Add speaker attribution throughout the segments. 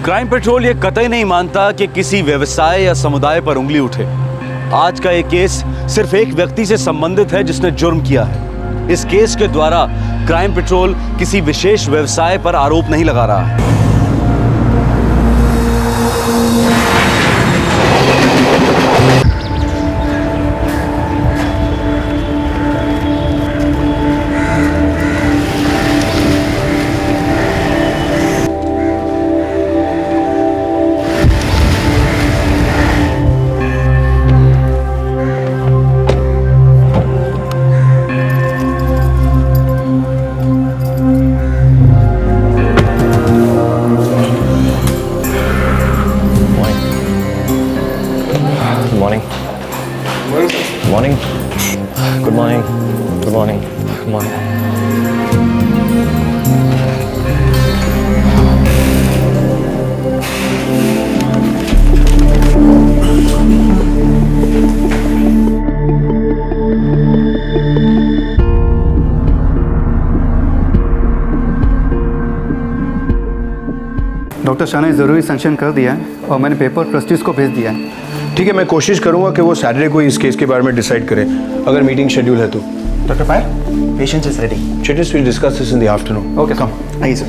Speaker 1: Crime petrol ये कतई नहीं मानता कि किसी व्यवसाय या समुदाय पर उंगली उठे। आज का ये केस सिर्फ एक व्यक्ति से संबंधित है जिसने जुर्म किया है। इस केस के द्वारा क्राइम पेट्रोल किसी विशेष व्यवसाय पर आरोप नहीं लगा रहा है।
Speaker 2: Morning. Good morning. Good morning. Good morning.
Speaker 3: Doctor Shah ने ज़रूरी सेंक्शन कर दिया है और मैंने पेपर ट्रस्टीज को भेज दिया है।
Speaker 4: ठीक है, मैं कोशिश करूंगा कि वो सैटरडे को इस केस के बारे में डिसाइड करें, अगर मीटिंग शेड्यूल है तो।
Speaker 5: Doctor Payal, patient is ready.
Speaker 4: चिटिस will discuss this in the afternoon.
Speaker 5: Okay, come आइए सर।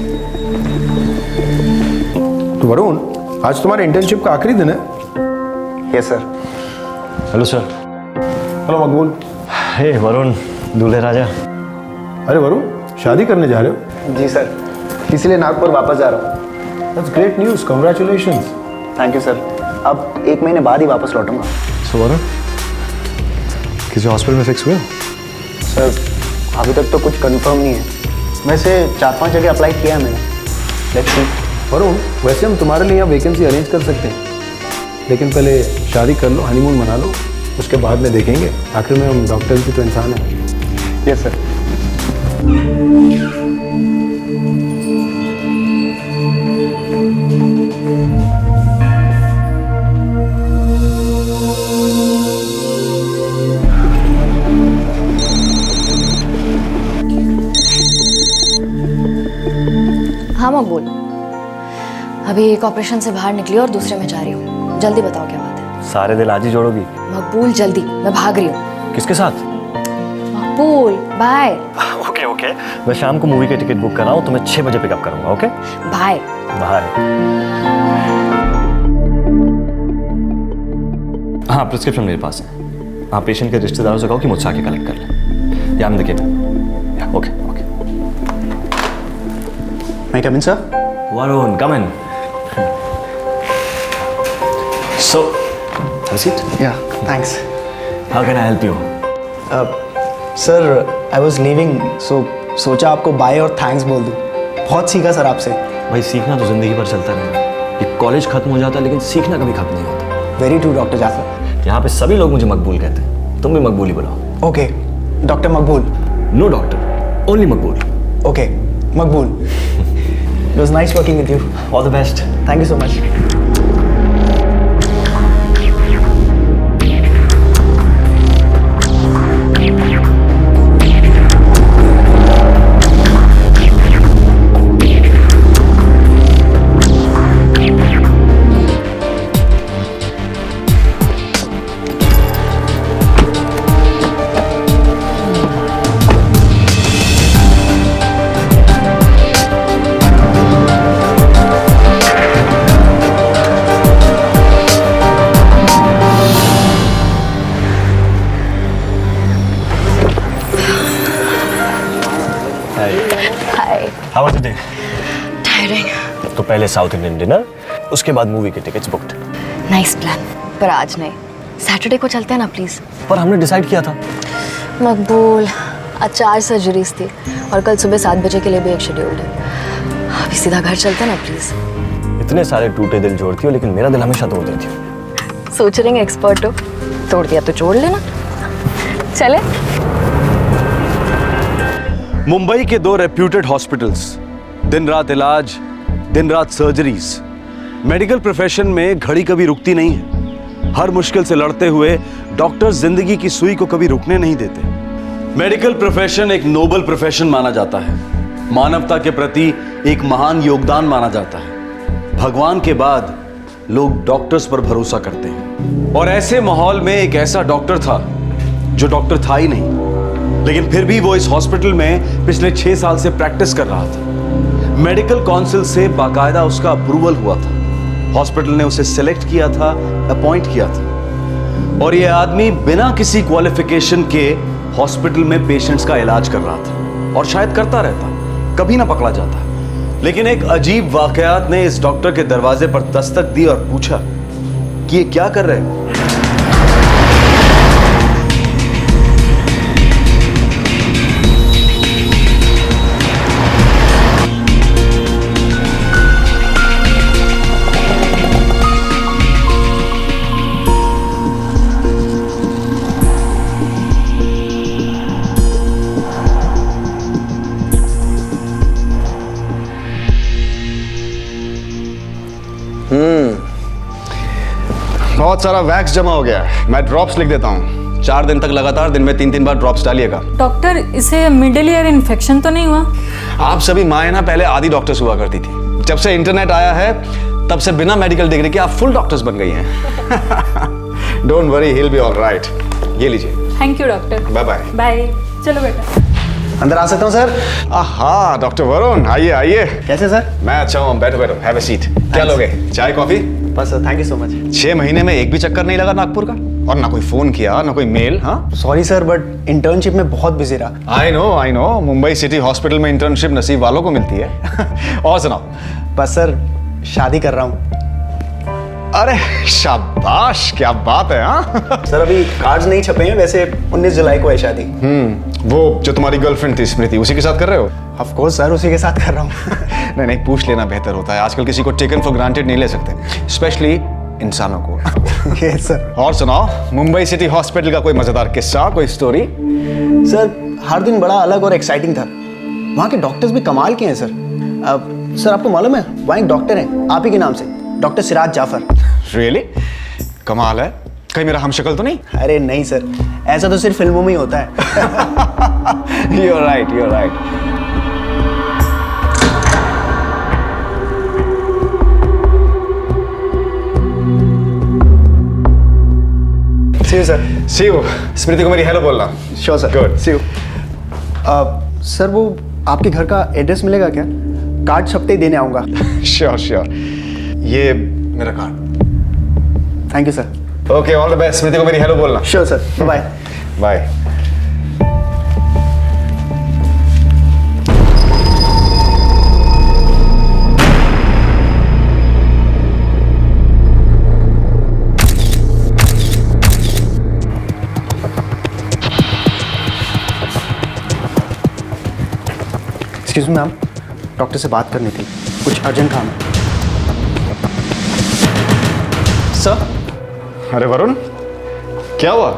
Speaker 4: तो वरुण, आज तुम्हारे इंटर्नशिप का आखिरी दिन है।
Speaker 5: Yes sir.
Speaker 2: Hello sir.
Speaker 4: Hello मकबूल।
Speaker 2: हे वरुण, दूल्हे राजा।
Speaker 4: अरे वरुण, शादी करने जा रहे हो?
Speaker 5: जी सर, इसलिए नागपुर वापस जा रहा हूँ।
Speaker 4: That's great news, congratulations.
Speaker 5: Thank you sir. अब 1 महीने बाद ही वापस लौटूंगा।
Speaker 2: सो वरुण, किसी हॉस्पिटल में फिक्स हुए?
Speaker 5: सर अभी तक तो कुछ कंफर्म नहीं है, वैसे 4-5 जगह अप्लाई किया है मैंने। Let's see.
Speaker 4: वरुण, वैसे हम तुम्हारे लिए यहाँ वैकेंसी अरेंज कर सकते हैं, लेकिन पहले शादी कर लो, हनीमून मना लो, उसके बाद में देखेंगे। आखिर में हम डॉक्टर्स भी तो इंसान हैं।
Speaker 5: Yes sir.
Speaker 6: हाँ मकबूल, अभी एक ऑपरेशन से बाहर निकली और दूसरे में जा रही हूँ। जल्दी बताओ क्या बात है।
Speaker 2: सारे दिल आज ही जोड़ोगी?
Speaker 6: मकबूल जल्दी, मैं भाग रही हूँ।
Speaker 2: किसके साथ?
Speaker 6: मकबूल बाय।
Speaker 2: ओके ओके, मैं शाम को मूवी के टिकट बुक कर रहा हूँ, तुम्हें 6 बजे पिकअप करूँगा। Okay
Speaker 6: bye
Speaker 2: bye. हाँ, प्रिस्क्रिप्शन मेरे पास है। हाँ, पेशेंट के रिश्तेदारों से कहो कि मुझसे आके कलेक्ट कर ले। या I'm the keeper. Yeah, okay.
Speaker 5: May I come in, sir?
Speaker 2: Varun, come in. So, have a seat.
Speaker 5: Yeah, thanks.
Speaker 2: How can I help you?
Speaker 5: Sir I was leaving, so सोचा आपको बाय और thanks बोल दूँ। बहुत सीखा sir आपसे।
Speaker 2: भाई, सीखना तो जिंदगी भर चलता रहेगा। ये कॉलेज खत्म हो जाता है, लेकिन सीखना कभी खत्म नहीं होता।
Speaker 5: Very true doctor Jafar.
Speaker 2: यहाँ पे सभी लोग मुझे मकबूल कहते हैं, तुम भी मकबूल ही बुलाओ।
Speaker 5: Okay doctor Maqbool.
Speaker 2: No doctor, only Maqbool.
Speaker 5: Okay Maqbool. It was nice working with you.
Speaker 2: All the best.
Speaker 5: Thank you so much.
Speaker 2: How was the day?
Speaker 6: Tiring.
Speaker 2: तो पहले साउथ इंडियन डिनर, उसके बाद मूवी के tickets booked.
Speaker 6: Nice plan, पर आज नहीं, Saturday को चलते हैं ना प्लीज।
Speaker 2: पर हमने डिसाइड किया था।
Speaker 6: मकबूल, आज 4 सर्जरीज थी और कल सुबह 7 बजे के लिए भी एक शेड्यूल्ड है। अभी सीधा घर चलते हैं ना प्लीज।
Speaker 2: इतने सारे टूटे दिल जोड़ती हो, लेकिन मेरा दिल हमेशा तोड़ देती हो।
Speaker 6: सोच रहे हैं एक्सपर्ट हो, तोड़ दिया तो जोड़ लेना। चले।
Speaker 1: मुंबई के 2 रेप्यूटेड हॉस्पिटल्स, दिन रात इलाज, दिन रात सर्जरीज। मेडिकल प्रोफेशन में घड़ी कभी रुकती नहीं है। हर मुश्किल से लड़ते हुए डॉक्टर जिंदगी की सुई को कभी रुकने नहीं देते। मेडिकल प्रोफेशन एक नोबल प्रोफेशन माना जाता है, मानवता के प्रति एक महान योगदान माना जाता है। भगवान के बाद लोग डॉक्टर्स पर भरोसा करते हैं। और ऐसे माहौल में एक ऐसा डॉक्टर था जो डॉक्टर था ही नहीं, लेकिन फिर भी वो इस हॉस्पिटल में पिछले 6 साल से प्रैक्टिस कर रहा था। मेडिकल काउंसिल से बाकायदा उसका अप्रूवल हुआ था। हॉस्पिटल ने उसे सेलेक्ट किया था, अपॉइंट किया था, और ये आदमी बिना किसी क्वालिफिकेशन के हॉस्पिटल में पेशेंट्स का इलाज कर रहा था, और शायद करता रहता, कभी ना पकड़ा जाता। लेकिन एक अजीब वाकयात ने इस डॉक्टर के दरवाजे पर दस्तक दी और पूछा कि ये क्या कर रहे हैं।
Speaker 7: बहुत सारा वैक्स जमा हो गया है। मैं ड्रॉप्स लिख देता हूँ। 4 दिन तक लगातार दिन में 3-3 बार ड्रॉप्स डालिएगा।
Speaker 8: डॉक्टर, इसे मिडिल ईयर इन्फेक्शन तो नहीं हुआ?
Speaker 7: आप सभी माएँ ना पहले आधी डॉक्टर्स हुआ करती थी। जब से इंटरनेट आया है तब से बिना मेडिकल डिग्री के आप फुल डॉक्टर्स बन गई हैं। Don't worry, he will be alright. ये लीजिए।
Speaker 8: Thank you doctor.
Speaker 7: Bye bye.
Speaker 8: Bye. चलो बेटा।
Speaker 5: अंदर आ सकता हूँ सर?
Speaker 7: आहा, डॉक्टर वरुण, आइए आइए।
Speaker 5: कैसे सर?
Speaker 7: मैं अच्छा हूँ, बैठो बैठो, हैव अ सीट। क्या लोगे, चाय कॉफी?
Speaker 5: बस sir, thank you so much.
Speaker 7: 6 महीने में एक भी चक्कर नहीं लगा नागपुर का, और ना कोई फोन किया ना कोई मेल। हाँ,
Speaker 5: सॉरी सर, बट इंटर्नशिप में बहुत बिजी रहा।
Speaker 7: I know, Mumbai city hospital में इंटर्नशिप नसीब वालों को मिलती है। और सुनाओ।
Speaker 5: बस सर, शादी कर रहा हूँ।
Speaker 7: अरे शाबाश, क्या बात है। हाँ
Speaker 5: सर, अभी कार्ड्स नहीं छपे हैं, वैसे 19 जुलाई को है शादी।
Speaker 7: वो जो तुम्हारी गर्लफ्रेंड थी स्मृति, उसी के साथ कर रहे हो?
Speaker 5: ऑफ कोर्स सर, उसी के साथ कर रहा हूँ।
Speaker 7: नहीं, पूछ लेना बेहतर होता है। आजकल किसी को टेकन फॉर ग्रांटेड नहीं ले सकते, स्पेशली इंसानों को।
Speaker 5: Yes sir.
Speaker 7: और सुनाओ, मुंबई सिटी हॉस्पिटल का कोई मजेदार किस्सा, कोई स्टोरी?
Speaker 5: सर, हर दिन बड़ा अलग और एक्साइटिंग था। वहाँ के डॉक्टर्स भी कमाल के हैं सर। सर, आपको मालूम है वहाँ एक डॉक्टर हैं आप ही के नाम से, डॉक्टर सिराज जाफर।
Speaker 7: रियली? कमाल है। कहीं मेरा हमशक्ल तो नहीं?
Speaker 5: अरे नहीं सर, ऐसा तो सिर्फ फिल्मों में ही होता है।
Speaker 7: You're right.
Speaker 5: See you, sir.
Speaker 7: See you. स्मृति को मेरी हेलो बोलना।
Speaker 5: Sure, sir.
Speaker 7: Good.
Speaker 5: See you. Sir, वो आपके घर का एड्रेस मिलेगा क्या? कार्ड छपते ही देने आऊँगा।
Speaker 7: श्योर। ये मेरा card.
Speaker 5: Thank you sir.
Speaker 7: Okay, all the best. Smriti को मेरी हेलो बोलना।
Speaker 5: Sure sir, bye.
Speaker 7: Bye.
Speaker 5: Excuse me ma'am, doctor से बात करनी थी, कुछ अर्जेंट काम है। सर?
Speaker 7: अरे वरुण, क्या हुआ?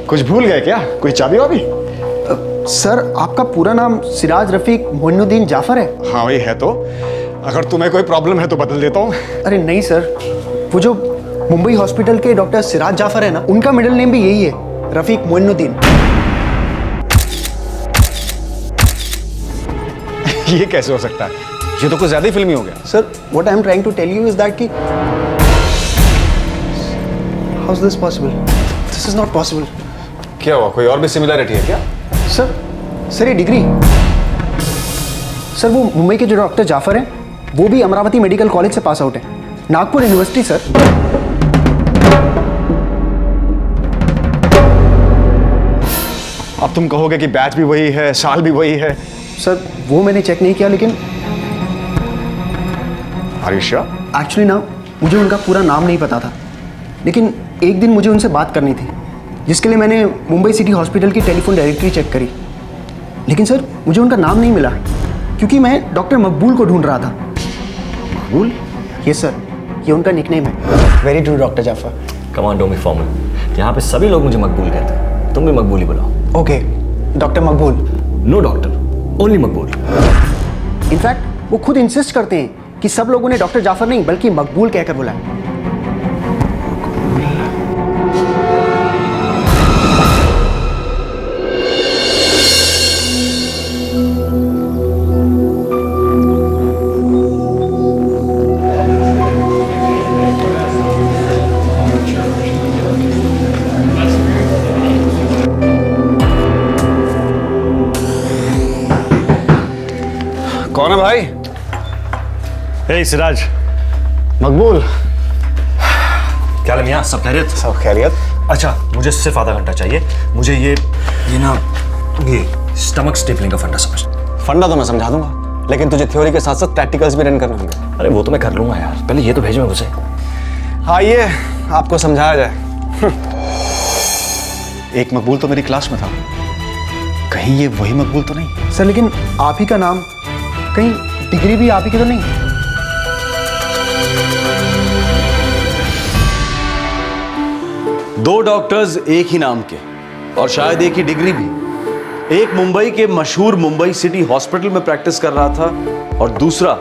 Speaker 7: कुछ भूल गए क्या? कोई चाबी वाबी?
Speaker 5: सर, आपका पूरा नाम सिराज रफीक मोइनुद्दीन जाफर है?
Speaker 7: हाँ, वही है। तो अगर तुम्हें कोई प्रॉब्लम है तो बदल देता हूँ।
Speaker 5: अरे नहीं सर, वो जो मुंबई हॉस्पिटल के डॉक्टर सिराज जाफर है ना, उनका मिडिल नेम भी यही है, रफीक मोइनुद्दीन।
Speaker 7: ये कैसे हो सकता है? ये तो कुछ ज्यादा ही फिल्मी हो गया।
Speaker 5: Sir, what I am trying to tell you is that कि how is this possible? This is not possible.
Speaker 7: क्या हुआ? कोई और भी सिमिलरिटी है क्या?
Speaker 5: सर ये डिग्री। सर, वो मुंबई के जो डॉक्टर जाफर हैं, वो भी अमरावती मेडिकल कॉलेज से पास आउट है, नागपुर यूनिवर्सिटी। सर,
Speaker 7: अब तुम कहोगे कि बैच भी वही है, साल भी वही है।
Speaker 5: सर, वो मैंने चेक नहीं किया, लेकिन
Speaker 7: आर यू श्योर?
Speaker 5: एक्चुअली ना, मुझे उनका पूरा नाम नहीं पता था, लेकिन एक दिन मुझे उनसे बात करनी थी, जिसके लिए मैंने मुंबई सिटी हॉस्पिटल की टेलीफोन डायरेक्टरी चेक करी। लेकिन सर, मुझे उनका नाम नहीं मिला, क्योंकि मैं डॉक्टर मकबूल को ढूंढ रहा था।
Speaker 7: मकबूल?
Speaker 5: यस सर, ये उनका निकनेम है। Very true doctor Jafar.
Speaker 2: Come on, don't be formal. यहाँ पे सभी लोग मुझे मकबूल कहते हैं, तुम भी मकबूल ही बुलाओ।
Speaker 5: ओके, डॉक्टर मकबूल।
Speaker 2: नो डॉक्टर, ओनली मकबूल।
Speaker 5: इनफैक्ट वो खुद इंसिस्ट करते हैं कि सब लोगों ने डॉक्टर जाफर नहीं बल्कि मकबूल कहकर बुलाया।
Speaker 2: हे सिराज,
Speaker 7: मकबूल,
Speaker 2: क्या हाल है मियां? सब खैरियत?
Speaker 7: सब खैरियत।
Speaker 2: अच्छा, मुझे सिर्फ आधा घंटा चाहिए। मुझे ये स्टमक स्टेपलिंग का फंडा समझ।
Speaker 7: फंडा तो मैं समझा दूंगा, लेकिन तुझे थ्योरी के साथ साथ प्रैक्टिकल्स भी रन करने होंगे।
Speaker 2: अरे वो तो मैं कर लूंगा यार, पहले ये तो भेजो मुझे।
Speaker 7: आइए आपको समझाया जाए। एक मकबूल तो मेरी क्लास में था, कहीं ये वही मकबूल तो नहीं?
Speaker 5: सर लेकिन आप ही का नाम, कहीं डिग्री भी आप ही की तो नहीं?
Speaker 1: दो डॉक्टर्स एक ही नाम के और शायद एक ही डिग्री भी। एक मुंबई के मशहूर मुंबई सिटी हॉस्पिटल में प्रैक्टिस कर रहा था और दूसरा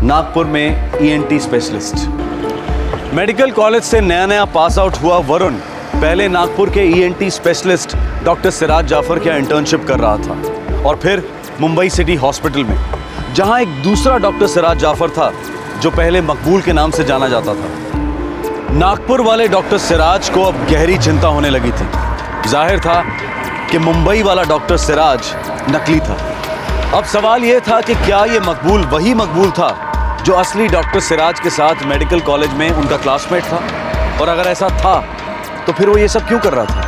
Speaker 1: नागपुर में ईएनटी स्पेशलिस्ट। मेडिकल कॉलेज से नया नया पास आउट हुआ वरुण पहले नागपुर के ENT specialist doctor Siraj Jafar के इंटर्नशिप कर रहा था और फिर मुंबई सिटी हॉस्पिटल में, जहां एक दूसरा डॉक्टर सिराज जाफर था जो पहले मकबूल के नाम से जाना जाता था। नागपुर वाले डॉक्टर सिराज को अब गहरी चिंता होने लगी थी। जाहिर था कि मुंबई वाला डॉक्टर सिराज नकली था। अब सवाल यह था कि क्या यह मकबूल वही मकबूल था जो असली डॉक्टर सिराज के साथ मेडिकल कॉलेज में उनका क्लासमेट था, और अगर ऐसा था तो फिर वो ये सब क्यों कर रहा था?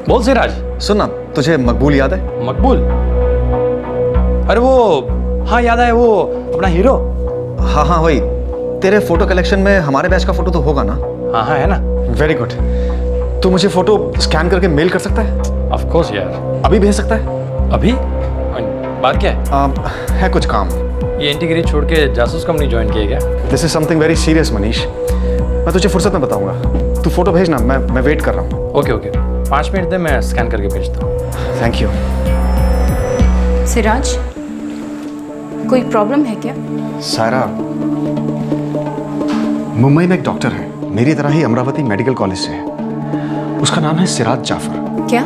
Speaker 9: बोल सिराज।
Speaker 7: सुन ना, तुझे मकबूल याद है?
Speaker 9: मकबूल? अरे वो, हाँ याद है, वो अपना हीरो।
Speaker 7: हाँ हाँ वही। तेरे फोटो कलेक्शन में हमारे बैच का फोटो तो होगा ना?
Speaker 9: हाँ हाँ है ना।
Speaker 7: Very good. तू मुझे फोटो स्कैन करके मेल कर सकता है?
Speaker 9: ऑफ कोर्स यार।
Speaker 7: अभी भेज सकता है?
Speaker 9: अभी? बात क्या है?
Speaker 7: है कुछ काम।
Speaker 9: ये इंटीग्रेट छोड़ के जासूस कंपनी ज्वाइन किया क्या?
Speaker 7: This is something very serious Manish. मैं तुझे फुर्सत में बताऊंगा। तू फोटो भेजना, मैं वेट कर रहा हूँ।
Speaker 9: ओके ओके, 5 मिनट दे, मैं स्कैन करके भेजता हूँ।
Speaker 7: Thank you.
Speaker 10: सिराज, कोई प्रॉब्लम है क्या?
Speaker 7: सायरा, मुंबई में एक डॉक्टर है, मेरी तरह ही अमरावती मेडिकल कॉलेज से है। उसका नाम है सिराज जाफर।
Speaker 10: क्या?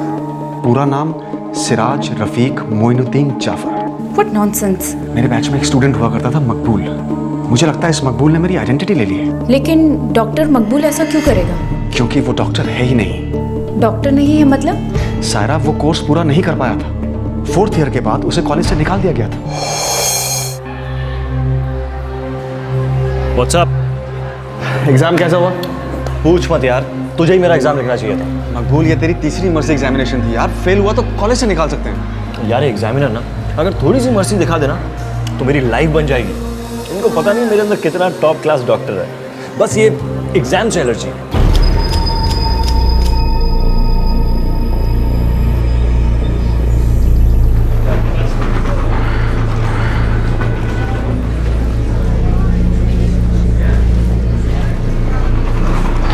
Speaker 7: पूरा नाम सिराज रफीक मोइनुद्दीन जाफर।
Speaker 10: What nonsense.
Speaker 7: मेरे बैच में एक स्टूडेंट हुआ करता था मकबूल। मुझे लगता है इस मकबूल ने मेरी आइडेंटिटी ले ली है।
Speaker 10: लेकिन डॉक्टर मकबूल ऐसा क्यों करेगा?
Speaker 7: क्योंकि वो डॉक्टर है ही नहीं।
Speaker 10: डॉक्टर नहीं है मतलब?
Speaker 7: सायरा, वो कोर्स पूरा नहीं कर पाया था। 4th ईयर के बाद उसे कॉलेज से निकाल दिया गया था।
Speaker 2: What's up?
Speaker 7: एग्जाम कैसा हुआ?
Speaker 2: पूछ मत यार, तुझे ही मेरा एग्जाम लिखना चाहिए था।
Speaker 7: मकबूल, ये तेरी तीसरी मर्सी एग्जामिनेशन थी यार। फेल हुआ तो कॉलेज से निकाल सकते हैं।
Speaker 2: यार एग्जामिनर ना अगर थोड़ी सी मर्सी दिखा देना तो मेरी लाइफ बन जाएगी। इनको पता नहीं मेरे अंदर कितना टॉप क्लास डॉक्टर है, बस ये एग्जाम से एलर्जी है।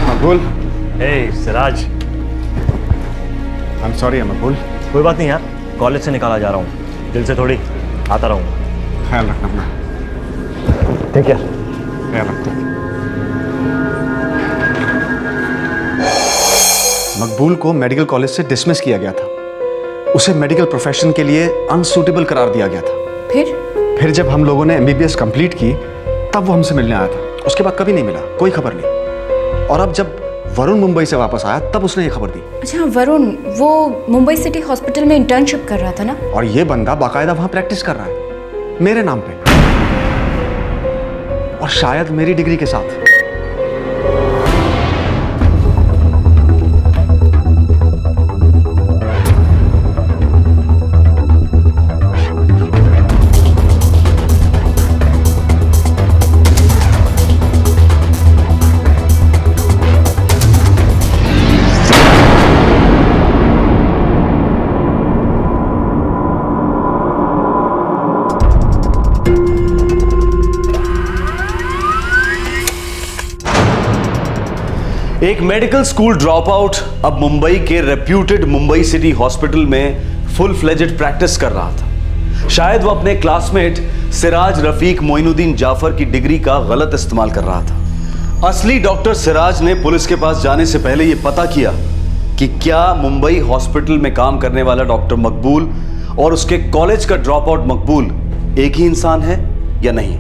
Speaker 7: मकबूल।
Speaker 2: हे सिराज।
Speaker 7: आई एम सॉरी मकबूल।
Speaker 2: कोई बात नहीं यार, कॉलेज से निकाला जा रहा हूँ, दिल से थोड़ी आता रहूँगा।
Speaker 7: ख्याल रखना अपना।
Speaker 2: ठीक है,
Speaker 7: ख्याल रखना। मकबूल को मेडिकल कॉलेज से डिसमिस किया गया था। उसे मेडिकल प्रोफेशन के लिए अनसूटेबल करार दिया गया था। फिर जब हम लोगों ने एमबीबीएस कंप्लीट की तब वो हमसे मिलने आया था। उसके बाद कभी नहीं मिला, कोई खबर नहीं। और अब जब वरुण मुंबई से वापस आया तब उसने ये खबर दी।
Speaker 10: अच्छा, वरुण वो मुंबई सिटी हॉस्पिटल में इंटर्नशिप कर रहा था ना?
Speaker 7: और ये बंदा बाकायदा वहां प्रैक्टिस कर रहा है मेरे नाम पे, और शायद मेरी डिग्री के साथ।
Speaker 1: एक मेडिकल स्कूल ड्रॉप आउट अब मुंबई के रेप्यूटेड मुंबई सिटी हॉस्पिटल में फुल फ्लेजेड प्रैक्टिस कर रहा था। शायद वो अपने क्लासमेट सिराज रफीक मोइनुद्दीन जाफर की डिग्री का गलत इस्तेमाल कर रहा था। असली डॉक्टर सिराज ने पुलिस के पास जाने से पहले यह पता किया कि क्या मुंबई हॉस्पिटल में काम करने वाला डॉक्टर मकबूल और उसके कॉलेज का ड्रॉप आउट मकबूल एक ही इंसान है या नहीं।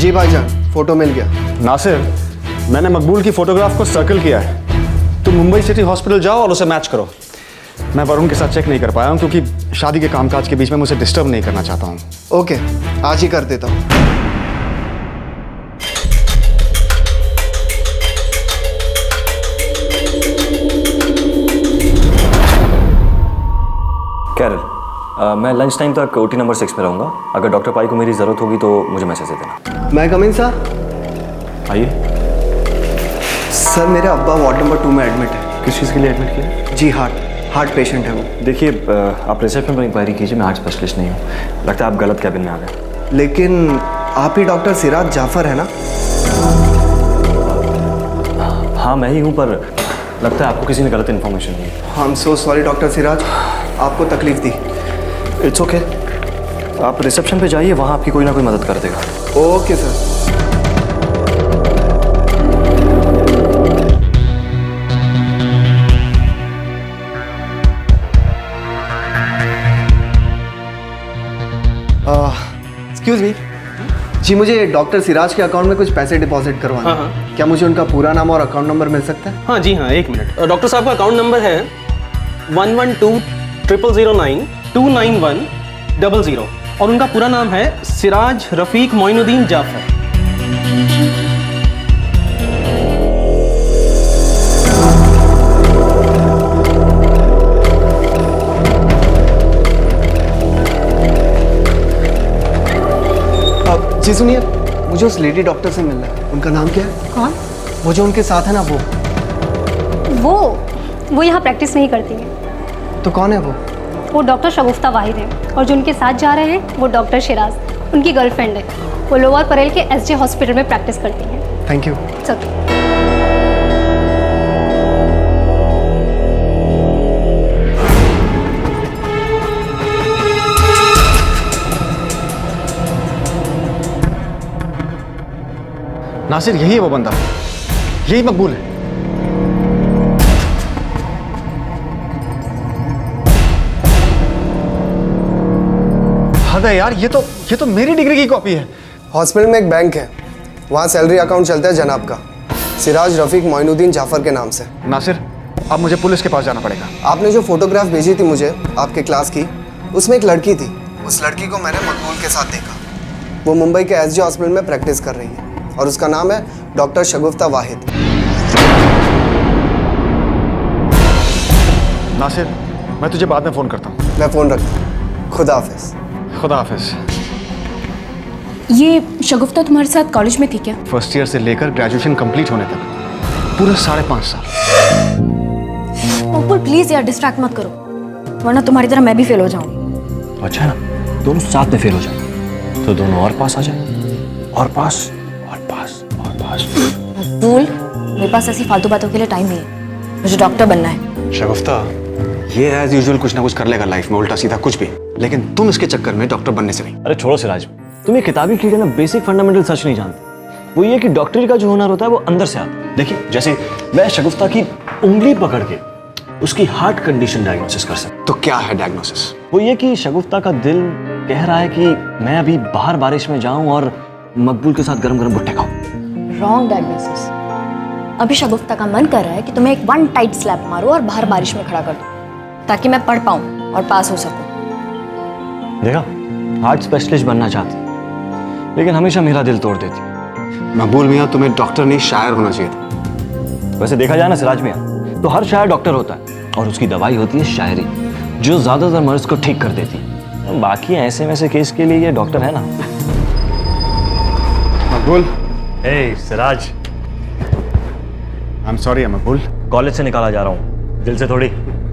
Speaker 5: जी भाईजान, फोटो मिल गया।
Speaker 7: नासिर, मैंने मकबूल की फोटोग्राफ को सर्कल किया है। तुम मुंबई सिटी हॉस्पिटल जाओ और उसे मैच करो। मैं वरुण के साथ चेक नहीं कर पाया हूँ क्योंकि शादी के कामकाज के बीच में मुझे डिस्टर्ब नहीं करना चाहता हूँ।
Speaker 5: ओके, आज ही कर देता हूँ।
Speaker 2: कैरल, मैं लंच टाइम तक ओटी नंबर 6 में रहूँगा। अगर डॉक्टर पाई को मेरी ज़रूरत होगी तो मुझे मैसेज दे देना।
Speaker 5: मैं कम इन सर?
Speaker 2: आइए।
Speaker 5: सर, मेरे अब्बा वार्ड नंबर 2 में एडमिट है।
Speaker 2: किस चीज़ के लिए एडमिट किया?
Speaker 5: जी, हार्ट पेशेंट है वो।
Speaker 2: देखिए, आप रिसेप्शन पर इंक्वायरी कीजिए। मैं हार्ट स्पेशलिस्ट नहीं हूँ। लगता है आप गलत कैबिन में आ गए।
Speaker 5: लेकिन आप ही डॉक्टर सिराज जाफर है ना?
Speaker 2: हाँ, मैं ही हूँ, पर लगता है आपको किसी ने गलत इन्फॉर्मेशन दी।
Speaker 5: I am so sorry doctor Siraj, आपको तकलीफ दी।
Speaker 2: It's okay. आप रिसेप्शन पे जाइए, वहाँ आपकी कोई ना कोई मदद कर देगा।
Speaker 5: Okay sir. एक्सक्यूज मी जी, मुझे डॉक्टर सिराज के अकाउंट में कुछ पैसे डिपॉजिट करवाना है। क्या मुझे उनका पूरा नाम और अकाउंट नंबर मिल सकता है?
Speaker 11: हाँ जी हाँ, एक मिनट। डॉक्टर साहब का अकाउंट नंबर है 1120009291000 और उनका पूरा नाम है सिराज रफीक मोइनुद्दीन जाफर।
Speaker 5: जी सुनिए, मुझे उस लेडी डॉक्टर से मिलना है। उनका नाम क्या है?
Speaker 10: कौन?
Speaker 5: वो जो उनके साथ है ना,
Speaker 10: वो यहाँ प्रैक्टिस नहीं करती है।
Speaker 5: तो कौन है
Speaker 10: वो डॉक्टर शगुफ्ता वाहिद है, और जो उनके साथ जा रहे हैं वो डॉक्टर शिराज, उनकी गर्लफ्रेंड है। वो लोअर परेल के एसजे हॉस्पिटल में प्रैक्टिस करती हैं।
Speaker 5: Thank you.
Speaker 7: नासिर, यही है वो बंदा, यही मकबूल है। हद है यार, ये तो मेरी डिग्री की कॉपी है।
Speaker 5: हॉस्पिटल में एक बैंक है, वहाँ सैलरी अकाउंट चलता है जनाब का, सिराज रफीक मोइनुद्दीन जाफर के नाम से।
Speaker 7: नासिर, अब मुझे पुलिस के पास जाना पड़ेगा।
Speaker 5: आपने जो फोटोग्राफ भेजी थी मुझे आपके क्लास की, उसमें एक लड़की थी। उस लड़की को मैंने मकबूल के साथ देखा। वो मुंबई के एसजे हॉस्पिटल में प्रैक्टिस कर रही है और उसका नाम है डॉक्टर शगुफ्ता वाहिद।
Speaker 7: नासिर, मैं तुझे बाद में फ़ोन करता हूँ।
Speaker 5: मैं फ़ोन रखता हूँ। खुदा हाफिज़।
Speaker 7: खुदा हाफिज़।
Speaker 10: ये शगुफ्ता तुम्हारे साथ कॉलेज में थी क्या?
Speaker 7: फर्स्ट ईयर से लेकर ग्रेजुएशन कंप्लीट होने तक पूरे 5.5 साल।
Speaker 6: मकबूल प्लीज यार, डिस्ट्रैक्ट मत करो, वरना तुम्हारी तरह मैं भी फेल हो जाऊंगी।
Speaker 2: अच्छा है ना, दोनों साथ में फेल हो जाए तो दोनों और पास आ जाए। और पास और पास और पास।
Speaker 6: मकबूल, मेरे पास ऐसी फालतू बातों के लिए टाइम नहीं है, मुझे डॉक्टर बनना है।
Speaker 7: शगुफ्ता, ये एज यूजुअल कुछ ना कुछ कर लेगा लाइफ में, उल्टा सीधा कुछ भी, लेकिन तुम इसके चक्कर में डॉक्टर बनने से नहीं।
Speaker 2: अरे छोड़ो सिराज, तुम ये किताबी कीड़े ना बेसिक फंडामेंटल सच नहीं जानते। वो ये कि डॉक्टरी का जो हुनर होता है वो अंदर से आता है। देखिए, जैसे मैं शगुफ्ता की उंगली पकड़ के उसकी हार्ट कंडीशन डायग्नोसिस कर सकता।
Speaker 7: तो क्या है डायग्नोसिस?
Speaker 2: वो ये कि शगुफ्ता का दिल कह रहा है कि मैं अभी बाहर बारिश में जाऊं और मकबूल के साथ गरम गरम भुट्टे खाऊं।
Speaker 6: Wrong diagnosis. अभी शगुफ्ता का मन कर रहा है कि तुम्हें एक वन टाइट स्लैप मारो और बाहर बारिश में खड़ा कर दो, ताकि मैं पढ़ पाऊं और पास हो सकूं।
Speaker 2: देखा, हार्ट स्पेशलिस्ट बनना चाहती, लेकिन हमेशा मेरा दिल तोड़ देती।
Speaker 7: मकबूल मियाँ, तुम्हें डॉक्टर नहीं शायर होना चाहिए था।
Speaker 2: वैसे देखा जाए ना सिराज मियाँ, तो हर शायर डॉक्टर होता है और उसकी दवाई होती है शायरी, जो ज्यादातर मर्ज को ठीक कर देती है। बाकी ऐसे वैसे केस के लिए ये डॉक्टर है ना।
Speaker 7: मकबूल,
Speaker 2: ए Siraj,
Speaker 7: I am sorry Maqbool.
Speaker 2: College से निकाला जा रहा हूँ, दिल से थोड़ी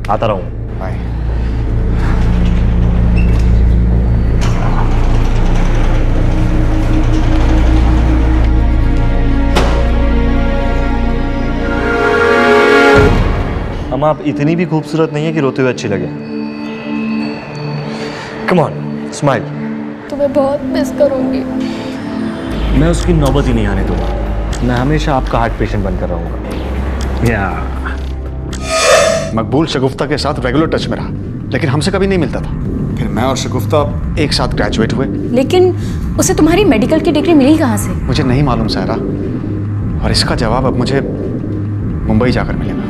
Speaker 2: आता रहूँ।
Speaker 7: बाय।
Speaker 2: हम आप इतनी भी खूबसूरत नहीं है कि रोते हुए अच्छी लगे। Come on, smile.
Speaker 6: तुम्हें बहुत मिस करूंगी।
Speaker 2: मैं उसकी नौबत ही नहीं आने दूंगा। मैं हमेशा आपका हार्ट पेशेंट बनकर रहूंगा। या
Speaker 7: मकबूल शगुफ्ता के साथ रेगुलर टच में रहा, लेकिन हमसे कभी नहीं मिलता था। फिर मैं और शगुफ्ता एक साथ ग्रेजुएट हुए।
Speaker 6: लेकिन उसे तुम्हारी मेडिकल की डिग्री मिली कहाँ से?
Speaker 7: मुझे नहीं मालूम सायरा, और इसका जवाब अब मुझे मुंबई जाकर मिलेगा।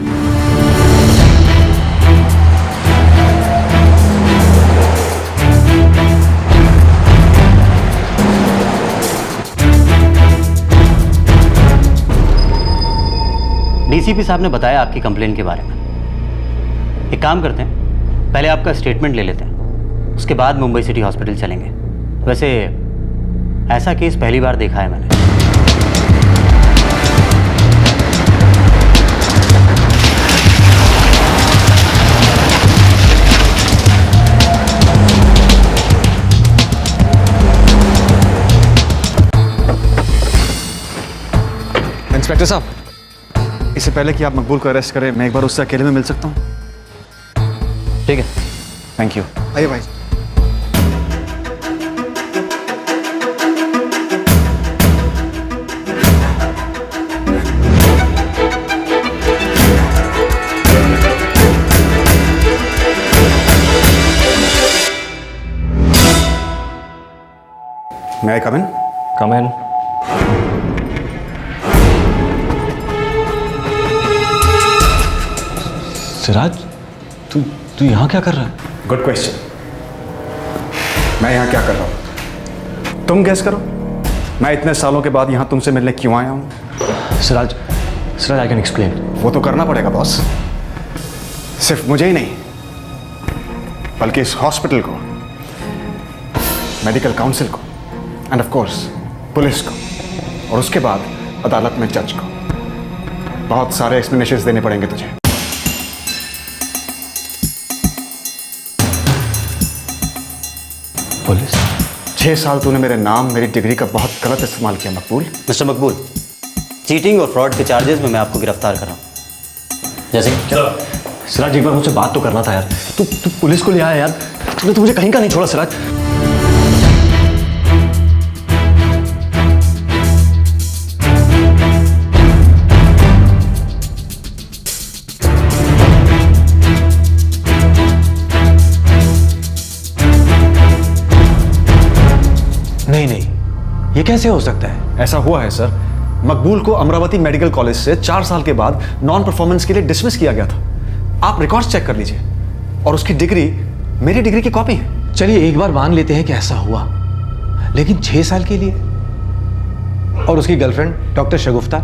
Speaker 12: डीसीपी साहब ने बताया आपकी कंप्लेन के बारे में। एक काम करते हैं, पहले आपका स्टेटमेंट ले लेते हैं, उसके बाद मुंबई सिटी हॉस्पिटल चलेंगे। वैसे ऐसा केस पहली बार देखा है मैंने।
Speaker 7: इंस्पेक्टर साहब, इससे पहले कि आप मकबूल को अरेस्ट करें, मैं एक बार उससे अकेले में मिल सकता हूँ?
Speaker 12: ठीक है,
Speaker 7: थैंक यू। आइए भाई। May I come in?
Speaker 2: कम इन। सिराज, तू यहाँ क्या कर रहा है?
Speaker 7: Good question. मैं यहाँ क्या कर रहा हूँ, तुम गेस करो। मैं इतने सालों के बाद यहाँ तुमसे मिलने क्यों आया हूँ?
Speaker 2: Siraj, I can explain.
Speaker 7: वो तो करना पड़ेगा बॉस। सिर्फ मुझे ही नहीं, बल्कि इस हॉस्पिटल को, मेडिकल काउंसिल को, एंड ऑफ कोर्स पुलिस को, और उसके बाद अदालत में जज को। बहुत सारे एक्सप्लेनेशंस देने पड़ेंगे तुझे।
Speaker 2: पुलिस?
Speaker 7: 6 साल तूने मेरे नाम, मेरी डिग्री का बहुत गलत इस्तेमाल किया मकबूल।
Speaker 12: मिस्टर मकबूल, चीटिंग और फ्रॉड के चार्जेस में मैं आपको गिरफ्तार कर रहा हूँ। जैसे
Speaker 2: सिराज, एक बार मुझसे बात तो करना था यार। तू पुलिस को ले आया यार। तूने तो मुझे कहीं का नहीं छोड़ा सिराज। नहीं, ये कैसे हो सकता है?
Speaker 7: ऐसा हुआ है सर। मकबूल को अमरावती मेडिकल कॉलेज से 4 साल के बाद नॉन परफॉर्मेंस के लिए डिसमिस किया गया था। आप रिकॉर्ड्स चेक कर लीजिए, और उसकी डिग्री मेरी डिग्री की कॉपी है।
Speaker 9: चलिए एक बार मान लेते हैं कि ऐसा हुआ, लेकिन 6 साल के लिए? और उसकी गर्लफ्रेंड डॉक्टर शगुफ्ता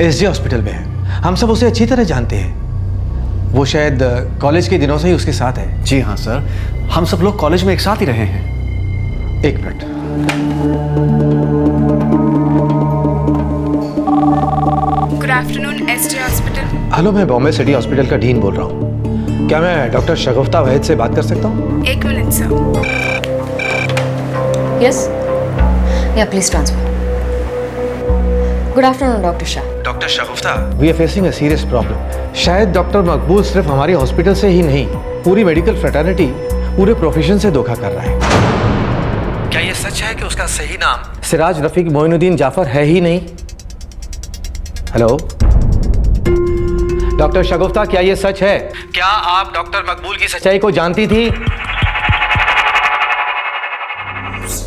Speaker 9: एसजे हॉस्पिटल में है। हम सब उसे अच्छी तरह जानते हैं। वो शायद कॉलेज के दिनों से ही उसके साथ है।
Speaker 7: जी हाँ सर, हम सब लोग कॉलेज में एक साथ ही रहे हैं।
Speaker 9: एक minute.
Speaker 8: Good afternoon SJ hospital.
Speaker 9: Hello, मैं बॉम्बे सिटी हॉस्पिटल का डीन बोल रहा हूँ। क्या मैं डॉक्टर शगुफ्ता वहीद से बात कर सकता हूँ?
Speaker 8: एक minute sir.
Speaker 6: Yes, yeah please transfer. Good afternoon doctor Shah.
Speaker 9: Doctor Shagufta, we are facing a serious problem. शायद डॉक्टर मकबूल सिर्फ हमारी हॉस्पिटल से ही नहीं, पूरी मेडिकल फ्रेटर्निटी, पूरे प्रोफेशन से धोखा कर रहा है। क्या ये सच है कि उसका सही नाम सिराज रफीक मोइनुद्दीन जाफर है ही नहीं? हेलो डॉक्टर शगुफ्ता, क्या ये सच है? क्या आप डॉक्टर मकबूल की सच्चाई को जानती थी?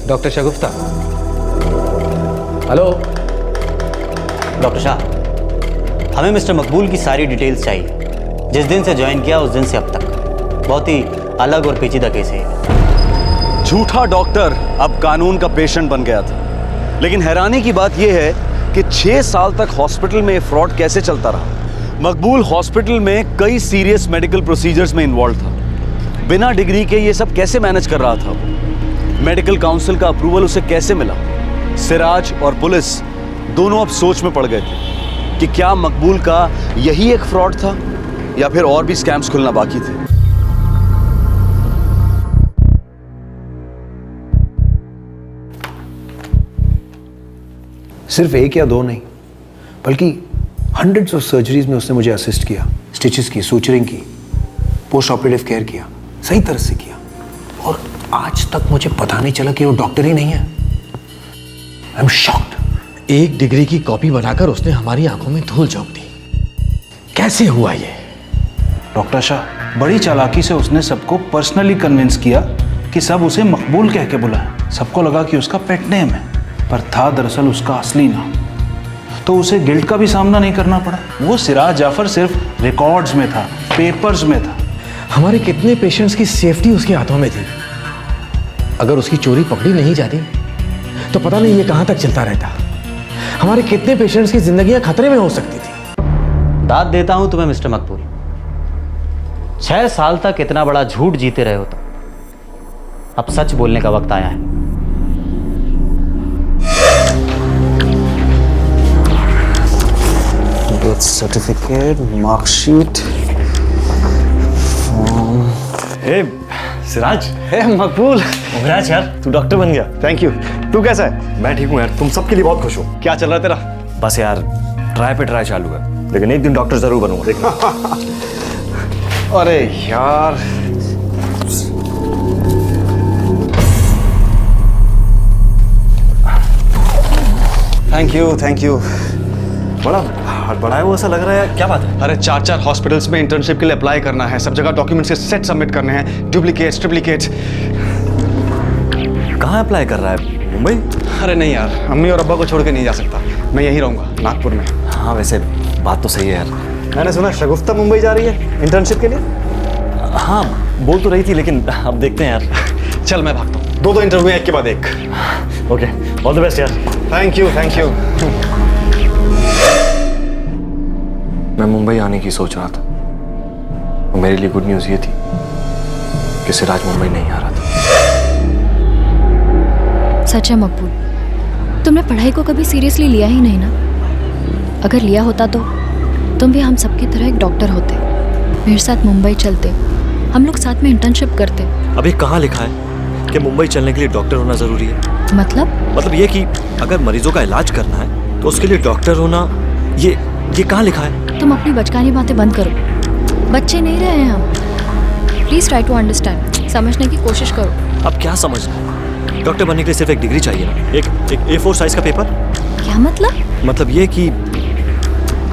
Speaker 9: डॉक्टर शगुफ्ता, हेलो।
Speaker 12: डॉक्टर शाह, हमें मिस्टर मकबूल की सारी डिटेल्स चाहिए। जिस दिन से ज्वाइन किया उस दिन से अब तक। बहुत ही अलग और पेचीदा केस है।
Speaker 1: झूठा डॉक्टर अब कानून का पेशेंट बन गया था। लेकिन हैरानी की बात यह है कि 6 साल तक हॉस्पिटल में फ्रॉड कैसे चलता रहा। मकबूल हॉस्पिटल में कई सीरियस मेडिकल प्रोसीजर्स में इन्वॉल्व था, बिना डिग्री के ये सब कैसे मैनेज कर रहा था वो? मेडिकल काउंसिल का अप्रूवल उसे कैसे मिला? सिराज और पुलिस दोनों अब सोच में पड़ गए थे कि क्या मकबूल का यही एक फ्रॉड था या फिर और भी स्कैम्स खुलना बाकी थे।
Speaker 4: सिर्फ एक या दो नहीं, बल्कि हंड्रेड्स ऑफ सर्जरीज में उसने मुझे असिस्ट किया, स्टिचेस की, सूचरिंग की, पोस्ट ऑपरेटिव केयर किया, सही तरह से किया। और आज तक मुझे पता नहीं चला कि वो डॉक्टर ही नहीं है। I am shocked.
Speaker 9: एक डिग्री की कॉपी बनाकर उसने हमारी आंखों में धूल झोंक दी। कैसे हुआ ये?
Speaker 13: डॉक्टर शाह, बड़ी चालाकी से उसने सबको पर्सनली कन्विंस किया कि सब उसे मकबूल कह के बुलाएं। सबको लगा कि उसका पेट नेम है, पर था दरअसल उसका असली नाम। तो उसे गिल्ट का भी सामना नहीं करना पड़ा। वो सिराज जाफर सिर्फ रिकॉर्ड्स में था, पेपर्स में था।
Speaker 9: हमारे कितने पेशेंट्स की सेफ्टी उसके हाथों में थी। अगर उसकी चोरी पकड़ी नहीं जाती तो पता नहीं ये कहां तक चलता रहता। हमारे कितने पेशेंट्स की जिंदगियां खतरे में हो सकती थी।
Speaker 12: दाद देता हूं तुम्हें मिस्टर मकबूल, 6 साल तक इतना बड़ा झूठ जीते रहे हो तो अब सच बोलने का वक्त आया है।
Speaker 2: Death certificate, marksheet, form. Hey Siraj, hey Maqbool, congrats यार, तू डॉक्टर बन गया।
Speaker 7: Thank you. तू कैसा है?
Speaker 2: मैं ठीक हूँ यार, तुम सबके लिए बहुत खुश हूँ।
Speaker 7: क्या चल रहा है तेरा?
Speaker 2: बस यार ट्राई पे ट्राई चालू है, लेकिन एक दिन डॉक्टर जरूर बनूंगा, देखना।
Speaker 7: अरे यार, थैंक यू।
Speaker 2: बड़ा हड़बड़ाया हुआ ऐसा लग रहा है, क्या बात है?
Speaker 7: अरे 4 हॉस्पिटल्स में इंटर्नशिप के लिए अप्लाई करना है, सब जगह डॉक्यूमेंट्स के सेट सबमिट करने हैं, डुप्लीकेट्स, ट्रिप्लीकेट्स।
Speaker 2: कहाँ अप्लाई कर रहा है? मुंबई?
Speaker 7: अरे नहीं यार, अम्मी और अब्बा को छोड़ के नहीं जा सकता, मैं यहीं रहूंगा, नागपुर में।
Speaker 2: हाँ वैसे बात तो सही है यार। मैंने सुना शगुफ्ता मुंबई जा रही है इंटर्नशिप के लिए। हाँ बोल तो रही थी, लेकिन अब देखते हैं यार।
Speaker 7: चल मैं भागता हूँ, 2 इंटरव्यू एक के बाद एक।
Speaker 2: ओके, ऑल द बेस्ट यार।
Speaker 7: Thank you.
Speaker 2: मैं मुंबई आने की सोच रहा था, और मेरे लिए गुड न्यूज़ ये थी कि सिराज मुंबई नहीं आ रहा था।
Speaker 6: सच है मकबूल, तुमने पढ़ाई को कभी सीरियसली लिया ही नहीं ना। अगर लिया होता तो तुम भी हम सबकी तरह एक डॉक्टर होते, मेरे साथ मुंबई चलते, हम लोग साथ में इंटर्नशिप करते।
Speaker 2: अभी कहाँ लिखा है कि मुंबई चलने के लिए डॉक्टर होना जरूरी है?
Speaker 6: मतलब
Speaker 2: ये कि अगर मरीजों का इलाज करना है तो उसके लिए डॉक्टर होना, ये कहाँ लिखा है?
Speaker 6: तुम अपनी बचकानी बातें बंद करो, बच्चे नहीं रहे हैं हम। प्लीज ट्राई टू अंडरस्टैंड, समझने की कोशिश करो।
Speaker 2: अब क्या समझना है? डॉक्टर बनने के लिए सिर्फ एक डिग्री चाहिए ना, एक A4 साइज का पेपर।
Speaker 6: क्या मतलब
Speaker 2: ये कि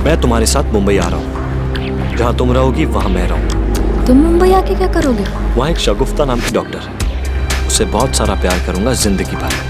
Speaker 2: मैं तुम्हारे साथ मुंबई आ रहा हूँ, जहाँ तुम रहोगी वहाँ मैं रहूँगा।
Speaker 6: तुम मुंबई आके क्या करोगे?
Speaker 2: वहाँ एक शगुफ्ता नाम की डॉक्टर है, उससे बहुत सारा प्यार करूंगा जिंदगी भर।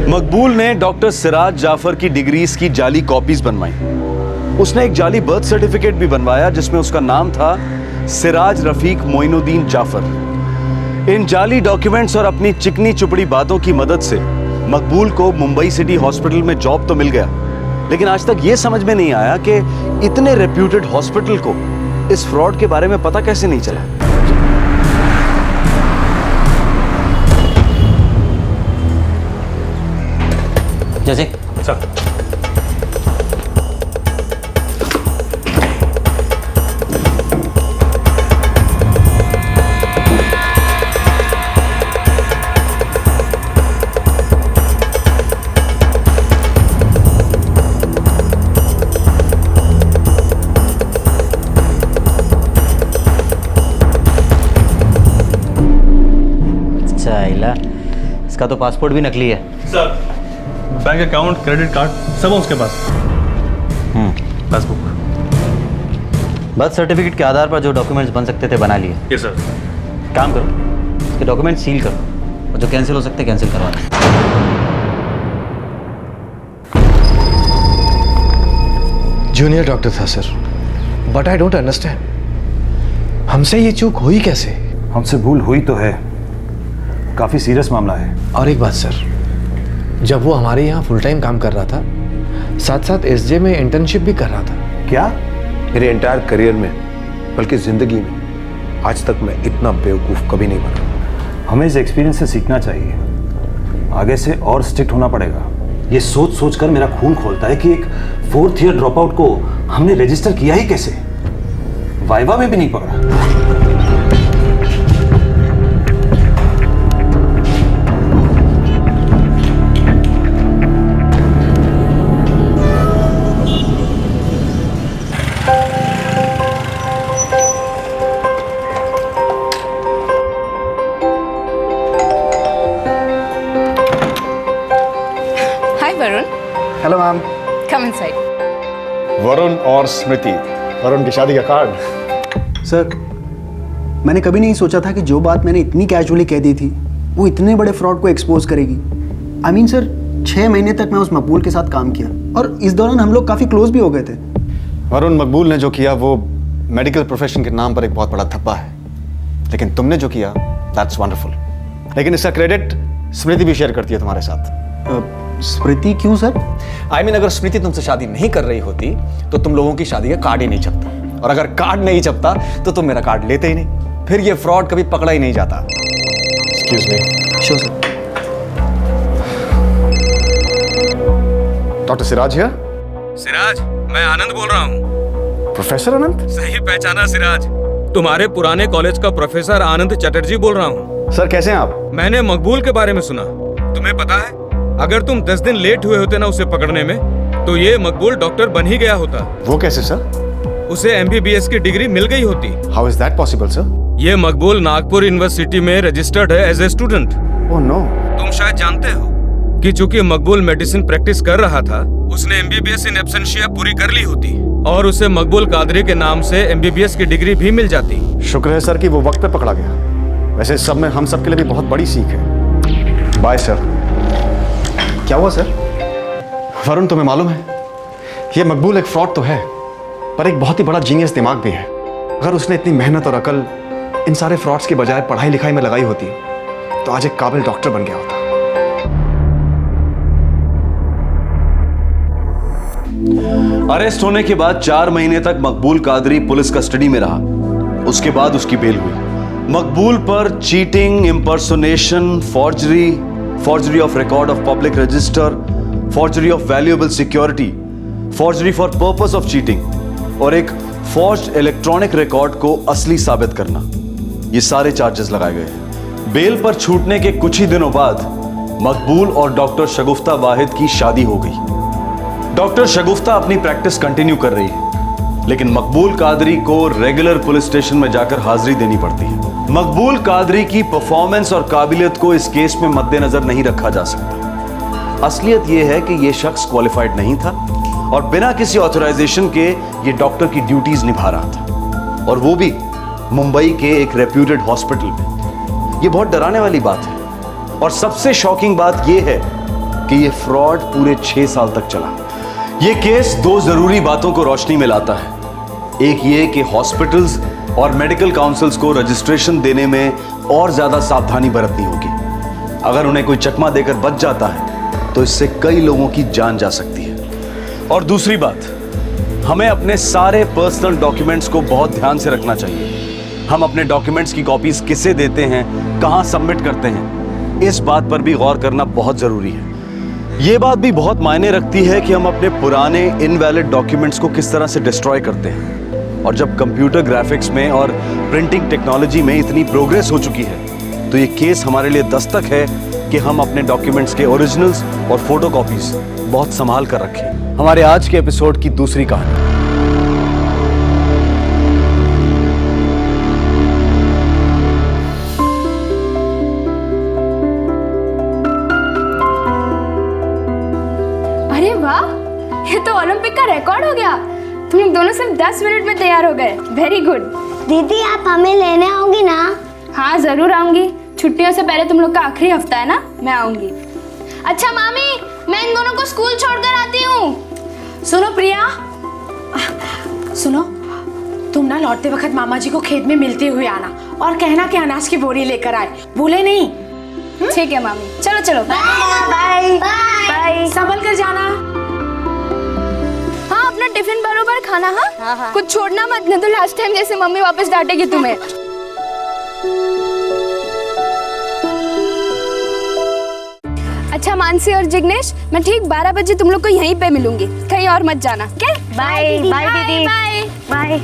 Speaker 1: मकबूल ने डॉक्टर सिराज जाफर की डिग्रीज की जाली कॉपीज बनवाई। उसने एक जाली बर्थ सर्टिफिकेट भी बनवाया जिसमें उसका नाम था सिराज रफीक मोइनुद्दीन जाफर। इन जाली डॉक्यूमेंट्स और अपनी चिकनी चुपड़ी बातों की मदद से मकबूल को मुंबई सिटी हॉस्पिटल में जॉब तो मिल गया, लेकिन आज तक यह समझ में नहीं आया कि इतने रेप्यूटेड हॉस्पिटल को इस फ्रॉड के बारे में पता कैसे नहीं चला।
Speaker 12: जैसे
Speaker 2: सर,
Speaker 12: इसका तो पासपोर्ट भी नकली है।
Speaker 2: Sir, bank account, credit card सब है उसके पास। पासबुक।
Speaker 12: बर्थ सर्टिफिकेट के आधार पर जो डॉक्यूमेंट्स बन सकते थे बना लिए।
Speaker 2: Yes sir.
Speaker 12: काम करो, इसके डॉक्यूमेंट सील करो और जो कैंसिल हो सकते कैंसिल करवा दें।
Speaker 9: जूनियर डॉक्टर था sir, but I don't understand हमसे ये चूक हुई कैसे?
Speaker 1: हमसे भूल हुई तो है, काफी सीरियस मामला है।
Speaker 9: और एक बात सर, जब वो हमारे यहाँ फुल टाइम काम कर रहा था, साथ साथ एसजे में इंटर्नशिप भी कर रहा था।
Speaker 4: क्या? मेरे एंटायर करियर में, बल्कि जिंदगी में आज तक मैं इतना बेवकूफ़ कभी नहीं बना।
Speaker 1: हमें इस एक्सपीरियंस से सीखना चाहिए, आगे से और स्ट्रिक्ट होना पड़ेगा। ये सोच सोच कर मेरा खून खोलता है कि एक 4th ईयर ड्रॉप आउट को हमने रजिस्टर किया ही कैसे, वाइवा में भी नहीं पकड़ा।
Speaker 3: Hello ma'am.
Speaker 8: Come inside.
Speaker 7: Varun और स्मृति, वरुण की शादी का कार्ड।
Speaker 5: सर, मैंने कभी नहीं सोचा था कि जो बात मैंने इतनी कैजुअली कह दी थी वो इतने बड़े फ्रॉड को एक्सपोज करेगी। आई मीन सर, 6 महीने तक मैं उस मकबूल के साथ काम किया और इस दौरान हम लोग काफ़ी क्लोज भी हो गए थे।
Speaker 7: वरुण, मकबूल ने जो किया वो मेडिकल प्रोफेशन के नाम पर एक बहुत बड़ा धब्बा है, लेकिन तुमने जो किया दैट्स वंडरफुल। लेकिन इसका क्रेडिट स्मृति भी शेयर करती है तुम्हारे साथ।
Speaker 5: स्मृति क्यों सर?
Speaker 7: आई मीन, अगर स्मृति तुमसे शादी नहीं कर रही होती तो तुम लोगों की शादी का कार्ड ही नहीं छपता, और अगर कार्ड नहीं छपता तो तुम मेरा कार्ड लेते ही नहीं, फिर ये फ्रॉड कभी पकड़ा ही नहीं जाता। Excuse me.
Speaker 5: Sure sir.
Speaker 7: Doctor Siraj here.
Speaker 14: Siraj, मैं आनंद बोल रहा हूँ।
Speaker 7: प्रोफेसर आनंद?
Speaker 14: सही पहचाना सिराज, तुम्हारे पुराने कॉलेज का प्रोफेसर आनंद चटर्जी बोल रहा हूँ।
Speaker 7: सर कैसे हैं आप?
Speaker 14: मैंने मकबूल के बारे में सुना। तुम्हें पता है, अगर तुम 10 दिन लेट हुए होते ना उसे पकड़ने में, तो ये मकबूल डॉक्टर बन ही गया होता।
Speaker 7: वो कैसे सर?
Speaker 14: उसे MBBS की डिग्री मिल गई होती।
Speaker 7: How is that possible sir?
Speaker 14: ये मकबूल नागपुर यूनिवर्सिटी में रजिस्टर्ड है as a student.
Speaker 7: Oh no.
Speaker 14: तुम शायद जानते हो कि चूंकि मकबूल मेडिसिन प्रैक्टिस कर रहा था, उसने MBBS इन एब्सेंशिया पूरी कर ली होती और उसे मकबूल कादरी के नाम से MBBS की डिग्री भी मिल जाती।
Speaker 7: शुक्र है सर कि वो वक्त पे पकड़ा गया। वैसे सब में हम सब के लिए भी बहुत बड़ी सीख है। Bye sir.
Speaker 5: क्या हुआ सर?
Speaker 7: वरुण, तुम्हें मालूम है, ये मकबूल एक फ्रॉड तो है, पर एक बहुत ही बड़ा जीनियस दिमाग भी है। अगर उसने इतनी मेहनत और अकल इन सारे फ्रॉड्स की बजाय पढ़ाई लिखाई में लगाई होती तो आज एक काबिल डॉक्टर बन गया होता।
Speaker 1: अरेस्ट होने के बाद 4 महीने तक मकबूल कादरी पुलिस कस्टडी में रहा। उसके बाद उसकी बेल हुई। मकबूल पर cheating, impersonation, forgery of record of public register, forgery of valuable security, forgery for purpose of cheating और एक forged electronic record को असली साबित करना, ये सारे चार्जेस लगाए गए हैं। बेल पर छूटने के कुछ ही दिनों बाद मकबूल और डॉक्टर शगुफ्ता वाहिद की शादी हो गई। डॉक्टर शगुफ्ता अपनी प्रैक्टिस कंटिन्यू कर रही है, लेकिन मकबूल कादरी को रेगुलर पुलिस स्टेशन में जाकर हाजिरी देनी पड़ती है। मकबूल कादरी की परफॉर्मेंस और काबिलियत को इस केस में मद्देनजर नहीं रखा जा सकता। असलियत यह है कि यह शख्स क्वालिफाइड नहीं था और बिना किसी ऑथराइजेशन के ये डॉक्टर की ड्यूटीज निभा रहा था, और वो भी मुंबई के एक रेप्यूटेड हॉस्पिटल में। ये बहुत डराने वाली बात है, और सबसे शॉकिंग बात यह है कि यह फ्रॉड पूरे 6 साल तक चला। यह केस 2 जरूरी बातों को रोशनी में लाता है। एक ये कि हॉस्पिटल्स और मेडिकल काउंसिल्स को रजिस्ट्रेशन देने में और ज्यादा सावधानी बरतनी होगी। अगर उन्हें कोई चकमा देकर बच जाता है तो इससे कई लोगों की जान जा सकती है। और दूसरी बात, हमें अपने सारे पर्सनल डॉक्यूमेंट्स को बहुत ध्यान से रखना चाहिए। हम अपने डॉक्यूमेंट्स की कॉपीज किसे देते हैं, कहां सबमिट करते हैं, इस बात पर भी गौर करना बहुत जरूरी है। यह बात भी बहुत मायने रखती है कि हम अपने पुराने इनवैलिड डॉक्यूमेंट्स को किस तरह से डिस्ट्रॉय करते हैं। और जब कंप्यूटर ग्राफिक्स में और प्रिंटिंग टेक्नोलॉजी में इतनी प्रोग्रेस हो चुकी है, तो ये केस हमारे लिए दस्तक है कि हम अपने डॉक्यूमेंट्स के ओरिजिनल्स और फोटोकॉपीज बहुत संभाल कर रखें। हमारे आज के एपिसोड की दूसरी कहानी।
Speaker 8: हो गया? तुम लोग दोनों सिर्फ 10 मिनट में तैयार हो गए। Very good.
Speaker 15: दीदी आप हमें लेने आओगी ना?
Speaker 8: हाँ जरूर आऊंगी। छुट्टियों से पहले तुम लोग का आखिरी हफ्ता है ना, मैं आऊंगी। अच्छा मामी, मैं इन दोनों को स्कूल छोड़कर आती हूँ।
Speaker 16: सुनो प्रिया, सुनो, तुम ना लौटते वक्त मामा जी को खेत में मिलते हुए आना और कहना कि अनाज की बोरी लेकर आए, भूले नहीं।
Speaker 8: ठीक है मामी, चलो चलो।
Speaker 15: Bye
Speaker 16: bye. संभल कर जाना।
Speaker 8: हाँ अपना टिफिन बरोबर खाना। हाँ कुछ छोड़ना मत, नहीं तो लास्ट टाइम जैसे मम्मी वापस डांटेगी तुम्हें। अच्छा मानसी और जिग्नेश, मैं ठीक 12 बजे तुम लोग को यहीं पे मिलूंगी, कहीं और मत जाना। क्या?
Speaker 15: बाय बाय दीदी।
Speaker 8: Bye
Speaker 15: bye.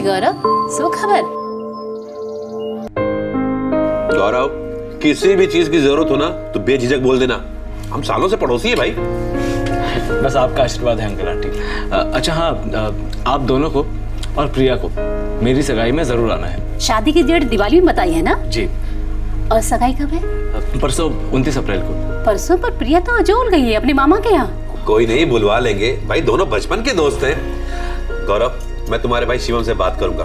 Speaker 16: गौरव, सो खबर?
Speaker 17: गौरव, किसी भी चीज की जरूरत हो ना तो बेझिझक बोल देना, हम सालों से पड़ोसी है भाई।
Speaker 2: बस आपका आशीर्वाद है अंकल आंटी। अच्छा हाँ, आप दोनों को और प्रिया को मेरी सगाई में जरूर आना है।
Speaker 16: शादी की डेट दिवाली में बताई है ना?
Speaker 2: जी।
Speaker 16: और सगाई कब है?
Speaker 2: परसों 29 अप्रैल को।
Speaker 16: परसों? पर प्रिया तो अजोल गई है अपने मामा के यहाँ।
Speaker 17: कोई नहीं, बुलवा लेंगे भाई, दोनों बचपन के दोस्त हैं। गौरव, मैं तुम्हारे भाई शिवम से बात करूंगा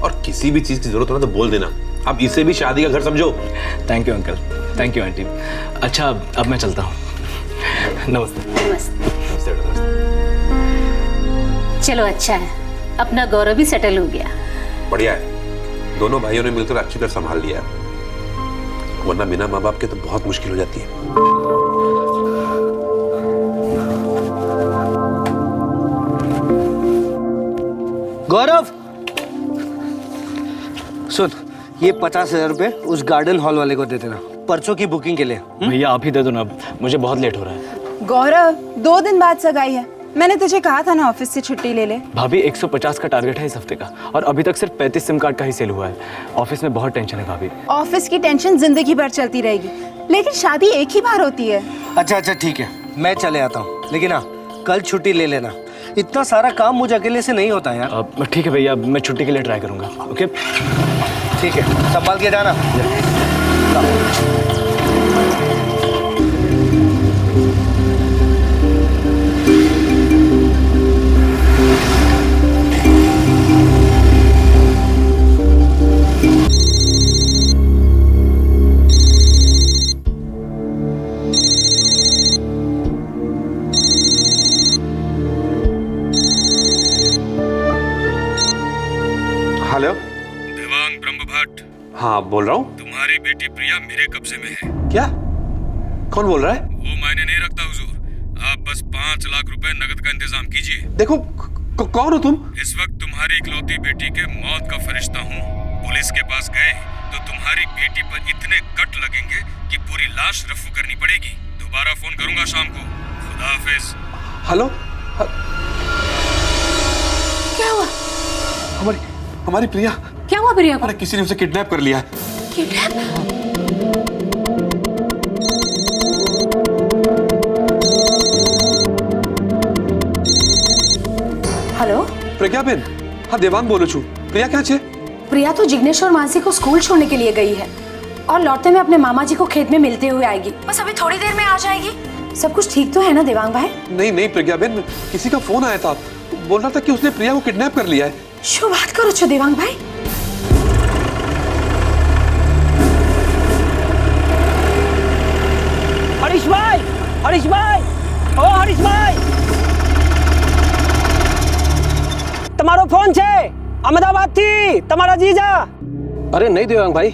Speaker 17: और किसी भी चीज की जरूरत हो ना तो बोल देना। अब इसे भी शादी का घर समझो।
Speaker 2: Thank you uncle, thank you aunty. अच्छा अब मैं चलता हूँ। नमस्ते।
Speaker 16: नमस्ते। चलो अच्छा है, अपना गौरव भी सेटल हो गया।
Speaker 17: बढ़िया है, दोनों भाइयों ने मिलकर अच्छी तरह संभाल लिया, वरना बिना माँ बाप के तो बहुत मुश्किल हो जाती है।
Speaker 9: गौरव सुन, ये 50,000 रुपए उस गार्डन हॉल वाले को दे देना, परसों की बुकिंग के लिए।
Speaker 2: भैया आप ही दे दो ना, मुझे बहुत लेट हो रहा है।
Speaker 18: गौरव 2 दिन बाद सगाई है, मैंने तुझे कहा था ना ऑफिस से छुट्टी ले ले।
Speaker 2: भाभी 150 का टारगेट है इस हफ्ते का और अभी तक सिर्फ 35 सिम कार्ड का ही सेल हुआ है। ऑफिस में बहुत टेंशन है भाभी।
Speaker 18: ऑफिस की टेंशन जिंदगी भर चलती रहेगी, लेकिन शादी एक ही बार होती है।
Speaker 9: अच्छा ठीक है, मैं चले आता हूँ, लेकिन हाँ कल छुट्टी ले लेना, इतना सारा काम मुझे अकेले से नहीं होता यार।
Speaker 2: ठीक है भैया, मैं छुट्टी के लिए ट्राई करूंगा। ओके
Speaker 9: ठीक है, संभाल के जाना।
Speaker 17: हेलो,
Speaker 14: देवांग ब्रह्म भट्ट।
Speaker 17: हाँ बोल रहा हूँ।
Speaker 14: तुम्हारी बेटी प्रिया मेरे कब्जे में है।
Speaker 17: क्या? कौन बोल रहा है?
Speaker 14: वो मायने नहीं रखता हुजूर, आप बस 5 लाख रुपए नगद का इंतजाम कीजिए।
Speaker 17: देखो कौन हो तुम?
Speaker 14: इस वक्त तुम्हारी इकलौती बेटी के मौत का फरिश्ता हूँ। पुलिस के पास गए तो तुम्हारी बेटी पर इतने कट लगेंगे कि पूरी लाश रफू करनी पड़ेगी। दोबारा फोन करूंगा शाम को। खुदा हाफिज।
Speaker 17: हेलो
Speaker 16: क्या हुआ?
Speaker 17: हमारी प्रिया।
Speaker 16: क्या हुआ प्रिया को?
Speaker 17: अरे किसी ने उसे किडनैप कर लिया है।
Speaker 16: किडनैप? हेलो
Speaker 17: प्रज्ञा बेन, हाँ देवांग बोलो छू। प्रिया क्या छे?
Speaker 16: प्रिया तो जिग्नेश और मानसी को स्कूल छोड़ने के लिए गई है और लौटते में अपने मामा जी को खेत में मिलते हुए आएगी। बस अभी थोड़ी देर में आ जाएगी। सब कुछ ठीक तो है ना देवांग भाई?
Speaker 17: नहीं नहीं प्रज्ञा बेन, किसी का फोन आया था, बोल रहा था कि उसने प्रिया को किडनैप कर लिया है।
Speaker 16: शो बात करो छो देवांग भाई।
Speaker 11: हरीश भाई, हरीश भाई, ओ हरीश भाई, તમારો ફોન છે, अहमदाबाद थी तुम्हारा जीजा।
Speaker 9: अरे नहीं देवांग भाई,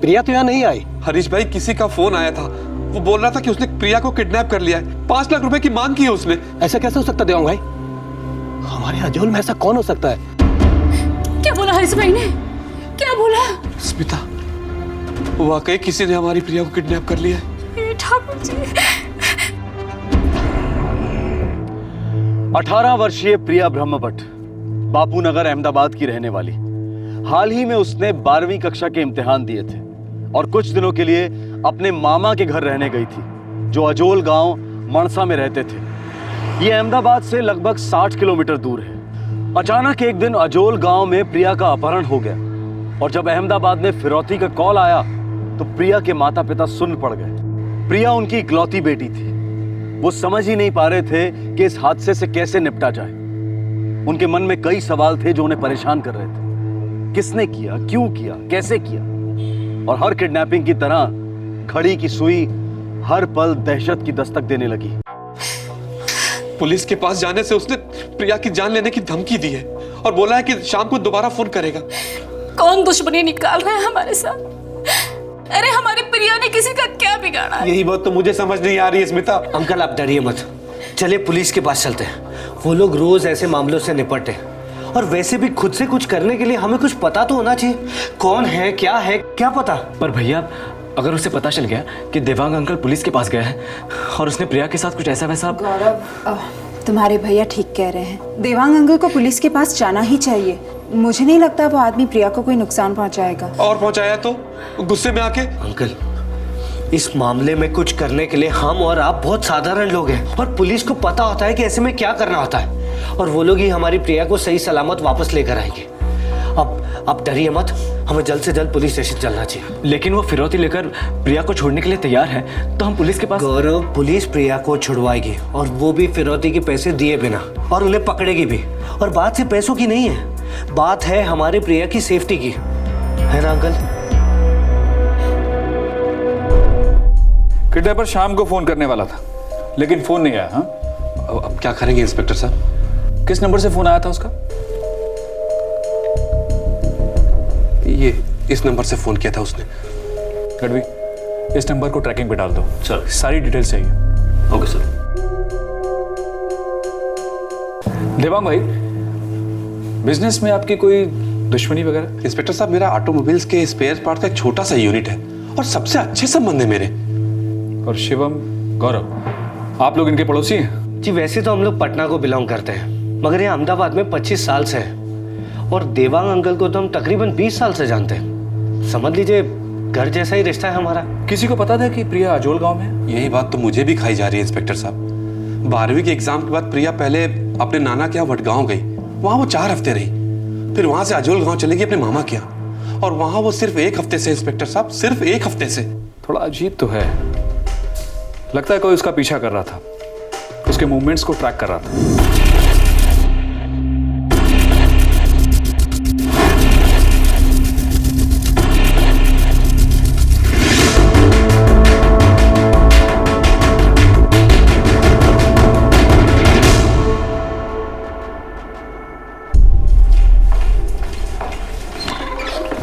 Speaker 9: प्रिया तो यहाँ नहीं आई।
Speaker 17: हरीश भाई किसी का फोन आया था, वो बोल रहा था कि उसने प्रिया को किडनैप कर लिया है। 5 लाख रुपए की मांग की है उसने।
Speaker 9: ऐसा कैसे हो सकता देवांग भाई? हमारे अजोल में ऐसा कौन हो सकता है?
Speaker 16: क्या बोला हरीश भाई ने? क्या बोला?
Speaker 17: स्मिता, वाकई किसी ने हमारी प्रिया को किडनैप कर लिया है।
Speaker 16: ठाकुर जी।
Speaker 1: 18 वर्षीय प्रिया ब्रह्मभट्ट, बापू नगर अहमदाबाद की रहने वाली। हाल ही में उसने 12वीं कक्षा के इम्तिहान दिए थे और कुछ दिनों के लिए अपने मामा के घर रहने गई थी, जो अजोल गांव मणसा में रहते थे। ये अहमदाबाद से लगभग 60 किलोमीटर दूर है। अचानक एक दिन अजोल गांव में प्रिया का अपहरण हो गया और जब अहमदाबाद में फिरौती का कॉल आया तो प्रिया के माता पिता सुन्न पड़ गए। प्रिया उनकी इकलौती बेटी थी। वो समझ ही नहीं पा रहे थे कि इस हादसे से कैसे निपटा जाए। उनके मन में कई सवाल थे जो उन्हें परेशान कर रहे थे। किसने किया, क्यों किया, कैसे किया? और हर किडनैपिंग की तरह घड़ी की सुई हर पल दहशत की दस्तक देने लगी।
Speaker 17: पुलिस के पास जाने से उसने प्रिया की जान लेने की धमकी दी है और बोला है कि शाम को दोबारा फोन करेगा।
Speaker 16: कौन दुश्मनी निकाल रहा है हमारे साथ? अरे हमारी प्रिया ने किसी का क्या बिगाड़ा है?
Speaker 17: यही बात तो मुझे समझ नहीं आ रही है स्मिता।
Speaker 19: अंकल आप डरिए मत, चलिए पुलिस के पास चलते हैं। वो लोग रोज ऐसे मामलों से निपटते हैं और वैसे भी खुद से कुछ करने के लिए हमें कुछ पता तो होना चाहिए। कौन है, क्या पता।
Speaker 2: पर भैया अगर उसे पता चल गया कि देवांग अंकल पुलिस के पास गया है और उसने प्रिया के साथ कुछ ऐसा वैसा।
Speaker 18: गौरव, तुम्हारे भैया ठीक कह रहे हैं। देवांग अंकल को पुलिस के पास जाना ही चाहिए। मुझे नहीं लगता वो आदमी प्रिया को कोई नुकसान पहुंचाएगा।
Speaker 17: और पहुंचाया तो गुस्से में आके।
Speaker 19: अंकल इस मामले में कुछ करने के लिए हम और आप बहुत साधारण लोग हैं और पुलिस को पता होता है कि ऐसे में क्या करना होता है और वो लोग ही हमारी प्रिया को सही सलामत वापस लेकर आएंगे। अब डरिए मत, हमें जल्द से जल्द पुलिस स्टेशन चलना चाहिए।
Speaker 2: लेकिन वो फिरौती लेकर प्रिया को छोड़ने के लिए तैयार है तो हम पुलिस के पास।
Speaker 19: गौरव, पुलिस प्रिया को छुड़वाएगी और वो भी फिरौती के पैसे दिए बिना, और उन्हें पकड़ेगी भी। और बात सिर्फ पैसों की नहीं है, बात है हमारी प्रिया की सेफ्टी की, है ना अंकल?
Speaker 13: किडनैपर शाम को फोन करने वाला था लेकिन फोन नहीं आया। हाँ,
Speaker 17: अब क्या करेंगे इंस्पेक्टर साहब?
Speaker 13: किस नंबर से फोन आया था उसका?
Speaker 17: ये इस नंबर से फोन किया था उसने।
Speaker 13: गढ़वी, इस नंबर को ट्रैकिंग पे डाल दो
Speaker 2: सर।
Speaker 13: सारी डिटेल्स चाहिए।
Speaker 2: Okay sir.
Speaker 13: देवांग भाई, बिजनेस में आपकी कोई दुश्मनी वगैरह?
Speaker 17: इंस्पेक्टर साहब, मेरा ऑटोमोबाइल्स के स्पेयर पार्ट का एक छोटा सा यूनिट है और सबसे अच्छे संबंध है मेरे।
Speaker 13: और शिवम, गौरव, आप लोग इनके पड़ोसी हैं?
Speaker 19: जी वैसे तो हम लोग पटना को बिलोंग करते हैं, मगर ये अहमदाबाद में 25 साल से है और देवांग अंकल को तो हम तकरीबन 20 साल से जानते हैं। समझ लीजिए घर जैसा ही रिश्ता है हमारा।
Speaker 13: किसी को पता था कि प्रिया अजोल गांव में?
Speaker 17: यही बात तो मुझे भी खाई जा रही है इंस्पेक्टर साहब। 12वीं के एग्जाम के बाद प्रिया पहले अपने नाना के यहाँ वडगांव गई, वहां वो 4 हफ्ते रही। फिर वहां से अजोल गांव चलेगी अपने मामा के यहाँ और वहां वो सिर्फ 1 हफ्ते से। इंस्पेक्टर साहब, सिर्फ 1 हफ्ते से।
Speaker 13: थोड़ा अजीब तो है। लगता है कोई उसका पीछा कर रहा था, उसके मूवमेंट्स को ट्रैक कर रहा था।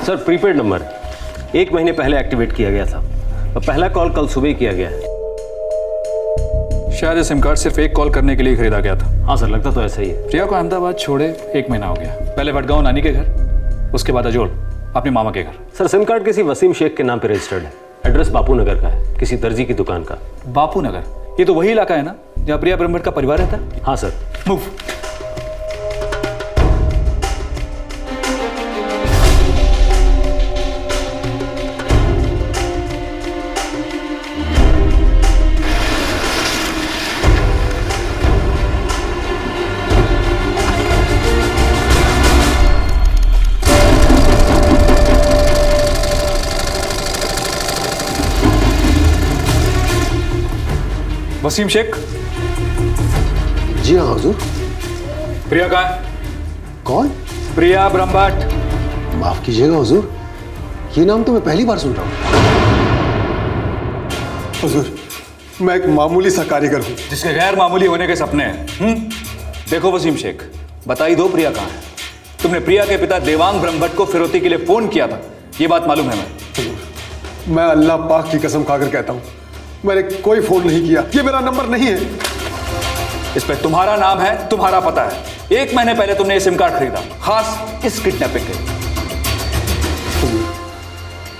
Speaker 11: सर प्रीपेड नंबर 1 महीने पहले एक्टिवेट किया गया था और पहला कॉल कल सुबह किया गया है।
Speaker 13: शायद ये सिम कार्ड सिर्फ एक कॉल करने के लिए खरीदा गया था।
Speaker 11: हाँ सर, लगता तो ऐसा ही है।
Speaker 13: प्रिया को अहमदाबाद छोड़े 1 महीना हो गया। पहले वडगांव नानी के घर, उसके बाद अजोल अपने मामा के घर।
Speaker 11: सर सिम कार्ड किसी वसीम शेख के नाम पे रजिस्टर्ड है। एड्रेस बापू नगर का है, किसी दर्जी की दुकान का।
Speaker 13: बापू नगर, ये तो वही इलाका है ना जहाँ प्रिया ब्रह्मभट्ट का परिवार रहता है?
Speaker 11: हाँ सर।
Speaker 13: मूव। वसीम शेख।
Speaker 4: जी हाँ हुजूर।
Speaker 13: प्रिया कहाँ है?
Speaker 4: कौन?
Speaker 13: प्रिया ब्रह्मभट्ट।
Speaker 4: माफ कीजिएगा हुजूर, ये नाम तो मैं पहली बार सुन रहा हूँ।
Speaker 20: हुजूर, मैं एक मामूली सा कारीगर हूँ
Speaker 13: जिसके गैर मामूली होने के सपने हैं। देखो वसीम शेख, बता ही दो प्रिया कहाँ है। तुमने प्रिया के पिता देवांग ब्रह्मभट्ट को फिरौती के लिए फोन किया था, ये बात मालूम है?
Speaker 20: मैं अल्लाह पाक की कसम खाकर कहता हूँ, मैंने कोई फोन नहीं किया, ये मेरा नंबर नहीं है।
Speaker 13: इस पे तुम्हारा नाम है, तुम्हारा पता है। 1 महीने पहले तुमने ये सिम कार्ड खरीदा, खास इस किडनैपिंग के लिए।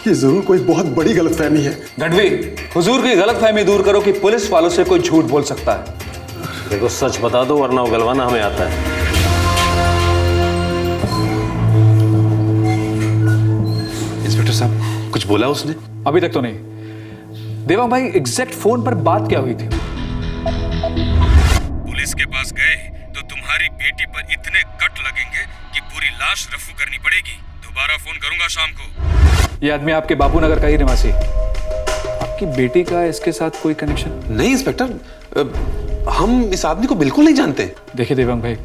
Speaker 20: ये जरूर कोई बहुत बड़ी गलतफहमी है।
Speaker 13: गढ़वी, हुजूर की गलतफहमी दूर करो कि पुलिस वालों से कोई झूठ बोल सकता है।
Speaker 11: देखो सच बता दो वरना उगलवाना हमें आता है।
Speaker 17: इंस्पेक्टर साहब, कुछ बोला उसने?
Speaker 13: अभी तक तो नहीं। देवांग भाई, एग्जैक्ट फोन पर बात क्या हुई थी?
Speaker 14: पुलिस के पास गए तो तुम्हारी बेटी पर इतने कट लगेंगे कि पूरी लाश रफू करनी पड़ेगी। दोबारा फोन करूंगा शाम को।
Speaker 13: ये आदमी आपके बापू नगर का ही निवासी। आपकी बेटी का इसके साथ कोई कनेक्शन?
Speaker 17: नहीं इंस्पेक्टर, हम इस आदमी को बिल्कुल नहीं जानते।
Speaker 13: देखिए देवांग भाई,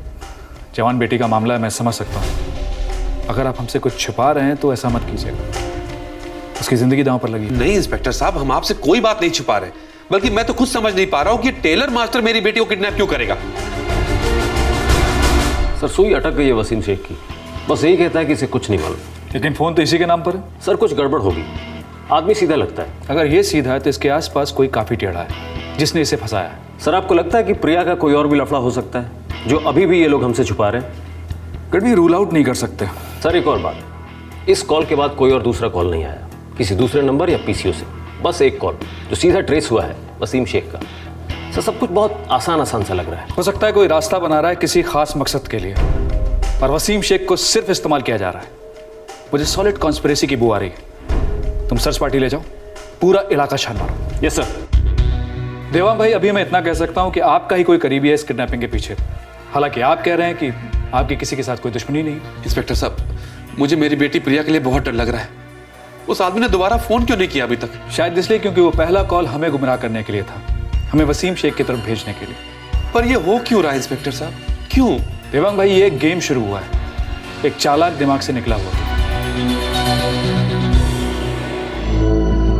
Speaker 13: जवान बेटी का मामला है, मैं समझ सकता हूँ। अगर आप हमसे कुछ छुपा रहे हैं तो ऐसा मत कीजिएगा, उसकी जिंदगी दांव पर लगी।
Speaker 17: नहीं इंस्पेक्टर साहब, हम आपसे कोई बात नहीं छुपा रहे, बल्कि मैं तो खुद समझ नहीं पा रहा हूं कि टेलर मास्टर मेरी बेटी को किडनैप क्यों करेगा।
Speaker 11: सर सुई अटक गई है वसीम शेख की, बस यही कहता है कि इसे कुछ नहीं मालूम।
Speaker 13: लेकिन फोन तो इसी के नाम पर है।
Speaker 11: सर कुछ गड़बड़ होगी, आदमी सीधा लगता है।
Speaker 13: अगर ये सीधा है तो इसके आसपास कोई काफी टेढ़ा है जिसने इसे फंसाया है।
Speaker 11: सर आपको लगता है कि प्रिया का कोई और भी लफड़ा हो सकता है जो अभी भी ये लोग हमसे छुपा रहे हैं?
Speaker 13: कभी रूल आउट नहीं कर सकते।
Speaker 11: सर एक और बात, इस कॉल के बाद कोई और दूसरा कॉल नहीं आया किसी दूसरे नंबर या पीसीओ से, बस एक कॉल जो सीधा ट्रेस हुआ है वसीम शेख का। सर सब कुछ बहुत आसान सा लग रहा है।
Speaker 13: हो सकता है कोई रास्ता बना रहा है किसी खास मकसद के लिए, पर वसीम शेख को सिर्फ इस्तेमाल किया जा रहा है। मुझे सॉलिड कॉन्स्पिरेसी की बू आ रही है। तुम सर्च पार्टी ले जाओ, पूरा इलाका छान मारो।
Speaker 11: Yes sir.
Speaker 13: देवांग भाई, अभी मैं इतना कह सकता हूं कि आपका ही कोई करीबी है इस किडनैपिंग के पीछे। हालांकि आप कह रहे हैं कि आपकी किसी के साथ कोई दुश्मनी नहीं।
Speaker 17: इंस्पेक्टर साहब, मुझे मेरी बेटी प्रिया के लिए बहुत डर लग रहा है। उस आदमी ने दोबारा फोन क्यों नहीं किया अभी तक?
Speaker 13: शायद इसलिए क्योंकि वो पहला कॉल हमें गुमराह करने के लिए था, हमें वसीम शेख की तरफ भेजने के लिए।
Speaker 17: पर ये हो क्यों रहा है इंस्पेक्टर साहब, क्यों?
Speaker 13: देवांग भाई, ये एक गेम शुरू हुआ है, एक चालाक दिमाग से निकला हुआ।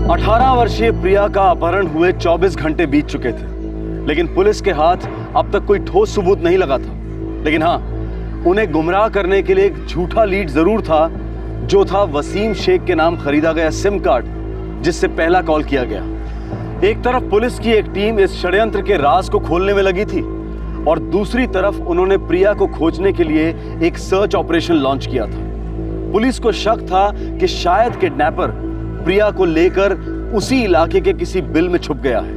Speaker 1: 18 वर्षीय प्रिया का अपहरण हुए 24 घंटे बीत चुके थे, लेकिन पुलिस के हाथ अब तक कोई ठोस सबूत नहीं लगा था। लेकिन हाँ, उन्हें गुमराह करने के लिए एक झूठा लीड जरूर था, जो था वसीम शेख के नाम खरीदा गया सिम कार्ड जिससे पहला कॉल किया गया। एक तरफ पुलिस की एक टीम इस षड्यंत्र के राज को खोलने में लगी थी और दूसरी तरफ उन्होंने प्रिया को खोजने के लिए एक सर्च ऑपरेशन लॉन्च किया था। पुलिस को शक था कि शायद किडनैपर प्रिया को लेकर उसी इलाके के किसी बिल में छुप गया है।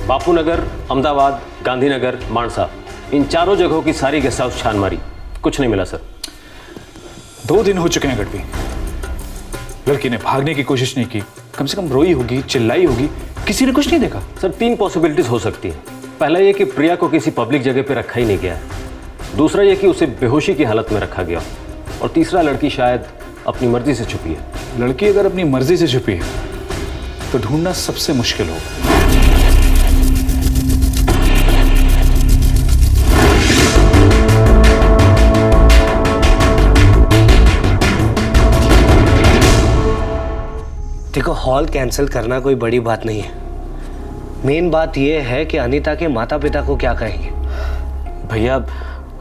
Speaker 11: बापू नगर, अहमदाबाद, गांधीनगर, मानसा, इन चारों जगहों की सारी गेस्ट हाउस छान मारी, कुछ नहीं मिला सर।
Speaker 13: 2 दिन हो चुके हैं गढ़वी, लड़की ने भागने की कोशिश नहीं की, कम से कम रोई होगी, चिल्लाई होगी, किसी ने कुछ नहीं देखा।
Speaker 11: सर 3 पॉसिबिलिटीज हो सकती है। पहला ये कि प्रिया को किसी पब्लिक जगह पे रखा ही नहीं गया, दूसरा ये कि उसे बेहोशी की हालत में रखा गया, और तीसरा लड़की शायद अपनी मर्जी से छुपी है।
Speaker 13: लड़की अगर अपनी मर्जी से छुपी है तो ढूंढना सबसे मुश्किल होगा।
Speaker 19: देखो, हॉल कैंसिल करना कोई बड़ी बात नहीं है। मेन बात यह है कि अनीता के माता पिता को क्या कहेंगे।
Speaker 2: भैया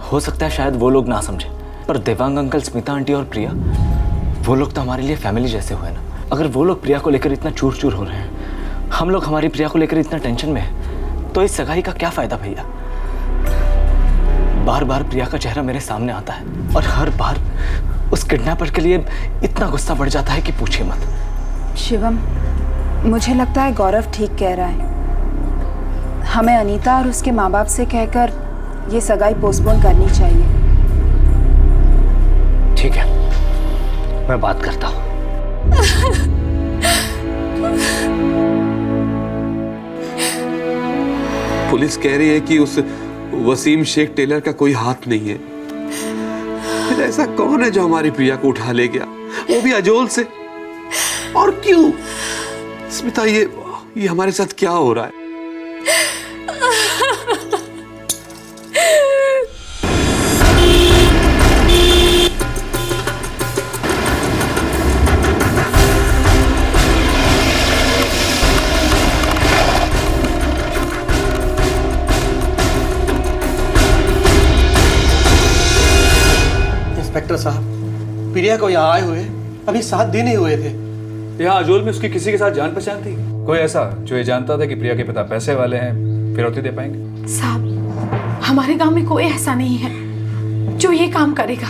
Speaker 2: हो सकता है शायद वो लोग ना समझे, पर देवांग अंकल, स्मिता आंटी और प्रिया, वो लोग तो हमारे लिए फैमिली जैसे हुए ना। अगर वो लोग प्रिया को लेकर इतना चूर चूर हो रहे हैं, हम लोग हमारी प्रिया को लेकर इतना टेंशन में हैं, तो इस सगाई का क्या फायदा भैया। बार बार प्रिया का चेहरा मेरे सामने आता है और हर बार उस किडनैपर के लिए इतना गुस्सा बढ़ जाता है कि पूछिए मत।
Speaker 18: शिवम, मुझे लगता है गौरव ठीक कह रहा है। हमें अनीता और उसके माँ बाप से कहकर ये सगाई पोस्टपोन करनी चाहिए।
Speaker 19: ठीक है, मैं बात करता हूँ।
Speaker 17: पुलिस कह रही है कि उस वसीम शेख टेलर का कोई हाथ नहीं है। फिर ऐसा कौन है जो हमारी प्रिया को उठा ले गया, वो भी अजोल से? और क्यों? स्मिता, ये हमारे साथ क्या हो रहा है?
Speaker 9: इंस्पेक्टर साहब, प्रिया को यहाँ आए हुए अभी 7 दिन ही हुए थे।
Speaker 13: यहाँ अजोल में उसकी किसी के साथ जान पहचान थी? कोई ऐसा जो ये जानता था कि प्रिया के पिता पैसे वाले हैं, फिरौती दे पाएंगे?
Speaker 16: साहब, हमारे गांव में कोई ऐसा नहीं है जो ये काम करेगा।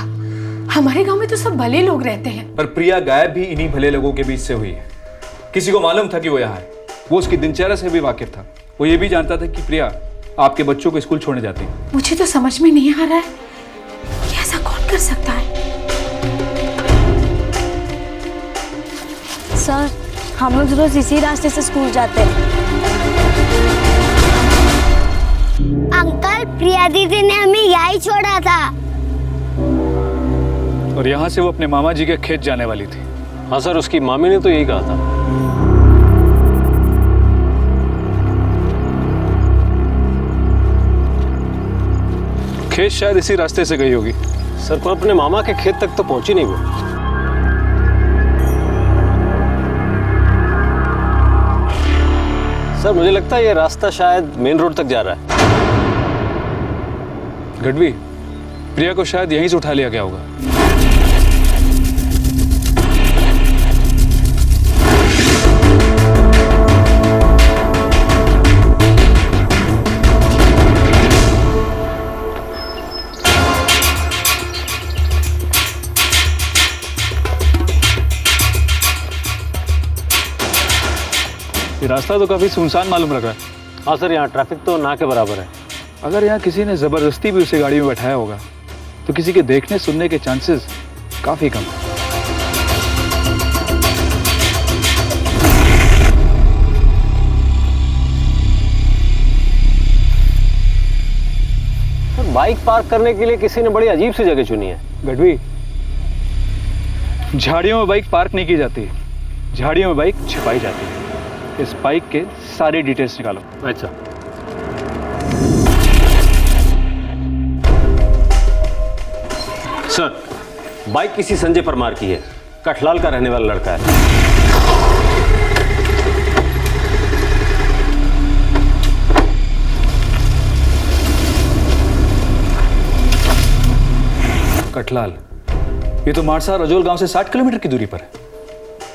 Speaker 16: हमारे गांव में तो सब भले लोग रहते हैं।
Speaker 13: पर प्रिया गायब भी इन्हीं भले लोगों के बीच से हुई है। किसी को मालूम था कि वो यहाँ है, वो उसकी दिनचर्या से भी वाकिफ था। वो ये भी जानता था कि प्रिया आपके बच्चों को स्कूल छोड़ने जाती है।
Speaker 16: मुझे तो समझ में नहीं आ रहा है कि ऐसा कौन कर सकता है।
Speaker 15: सर, हम लोग रोज इसी रास्ते से स्कूल जाते हैं। अंकल, प्रिया दीदी ने हमें यहीं छोड़ा था।
Speaker 13: और यहाँ से वो अपने मामा जी के खेत जाने वाली थी।
Speaker 11: हाँ सर, उसकी मामी ने तो यही कहा था।
Speaker 13: खेत शायद इसी रास्ते से गई होगी।
Speaker 11: सर, पर अपने मामा के खेत तक तो पहुंची नहीं वो। सर, मुझे लगता है ये रास्ता शायद मेन रोड तक जा रहा है।
Speaker 13: गढ़वी, प्रिया को शायद यहीं से उठा लिया गया होगा। ये रास्ता तो काफी सुनसान मालूम लग रहा है।
Speaker 11: हाँ सर, यहाँ ट्रैफिक तो ना के बराबर है।
Speaker 13: अगर यहाँ किसी ने जबरदस्ती भी उसे गाड़ी में बैठाया होगा तो किसी के देखने सुनने के चांसेस काफी कम है।
Speaker 11: सर, बाइक पार्क करने के लिए किसी ने बड़ी अजीब सी जगह चुनी है।
Speaker 13: गढ़वी, झाड़ियों में बाइक पार्क नहीं की जाती, झाड़ियों में बाइक छिपाई जाती है। इस बाइक के सारे डिटेल्स निकालो।
Speaker 11: अच्छा। सर, बाइक किसी संजय परमार की है, कठलाल का रहने वाला लड़का है।
Speaker 13: कठलाल, ये तो मारसा रजोल गांव से 60 किलोमीटर की दूरी पर है।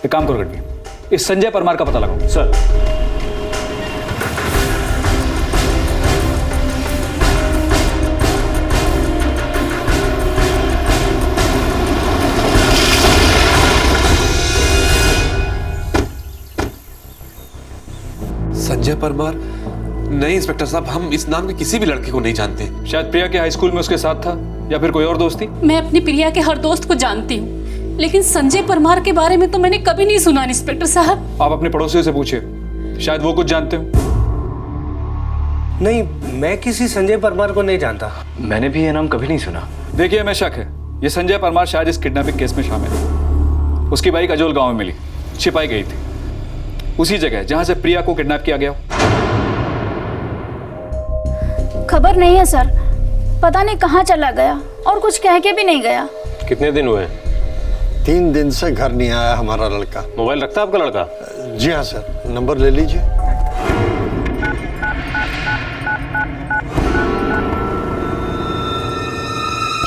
Speaker 13: एक काम करो गढ़वी, इस संजय परमार का पता लगाओ।
Speaker 11: सर।
Speaker 17: संजय परमार? नहीं इंस्पेक्टर साहब, हम इस नाम के किसी भी लड़के को नहीं जानते।
Speaker 13: शायद प्रिया के हाई स्कूल में उसके साथ था, या फिर कोई और दोस्त थी।
Speaker 21: मैं अपनी प्रिया के हर दोस्त को जानती हूँ, लेकिन संजय परमार के बारे में तो मैंने कभी नहीं सुना इंस्पेक्टर साहब।
Speaker 13: आप अपने पड़ोसियों से पूछिए, शायद वो कुछ जानते हो।
Speaker 19: नहीं, मैं किसी संजय परमार को नहीं जानता।
Speaker 2: मैंने भी ये नाम कभी नहीं सुना।
Speaker 13: देखिए, हमें शक है ये संजय परमार शायद इस किडनैपिंग केस में शामिल है। उसकी बाइक अजोल गांव में मिली, छिपाई गई थी, उसी जगह जहां से प्रिया को किडनैप किया गया।
Speaker 8: खबर नहीं है सर, पता नहीं कहाँ चला गया और कुछ कह के भी नहीं गया।
Speaker 11: कितने दिन हुए?
Speaker 10: 3 दिन से घर नहीं आया हमारा लड़का।
Speaker 11: मोबाइल रखता है आपका लड़का?
Speaker 10: जी हाँ सर, नंबर ले लीजिए।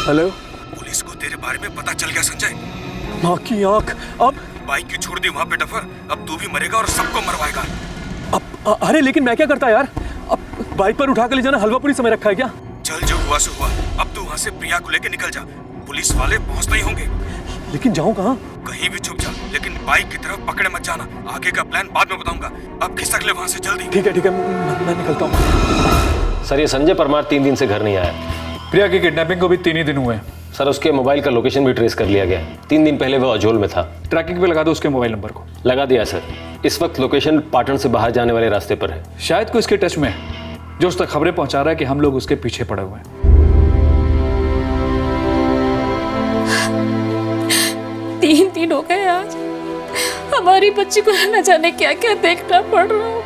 Speaker 14: हेलो, पुलिस को तेरे बारे में पता चल गया संजय। माँ की आंख। अब बाइक क्यों छोड़ दी वहाँ पे डफर? अब तू भी मरेगा और सबको मरवाएगा। अब अरे लेकिन मैं क्या करता यार? अब बाइक पर उठा कर ले जाना हलवा पूरी समय रखा है क्या? चल जो हुआ सो हुआ। अब तू वहाँ से प्रिया को लेके निकल जा, पुलिस वाले पहुँचते ही होंगे। लेकिन जाऊँ कहाँ? कहीं भी छुप जा, लेकिन बाइक की तरफ पकड़े मत जाना। आगे का प्लान बाद में बताऊंगा, अब खिसक ले वहाँ से जल्दी। ठीक है मैं निकलता हूँ।
Speaker 11: सर ये संजय परमार 3 दिन से घर नहीं आया।
Speaker 14: प्रिया की किडनैपिंग को भी 3 ही दिन हुए हैं।
Speaker 11: सर उसके मोबाइल का लोकेशन भी ट्रेस कर लिया गया है। 3 दिन पहले वो अजोल में था।
Speaker 14: ट्रैकिंग पे लगा दो उसके मोबाइल नंबर को।
Speaker 11: लगा दिया सर। इस वक्त लोकेशन पाटन से बाहर जाने वाले रास्ते पर है।
Speaker 14: शायद कोई इसके टच में है, जो उस तक खबरें पहुंचा रहा है कि हम लोग उसके पीछे पड़े हुए हैं।
Speaker 21: 3 दिन हो गए आज। हमारी बच्ची को न जाने क्या क्या देखना पड़ रहा है।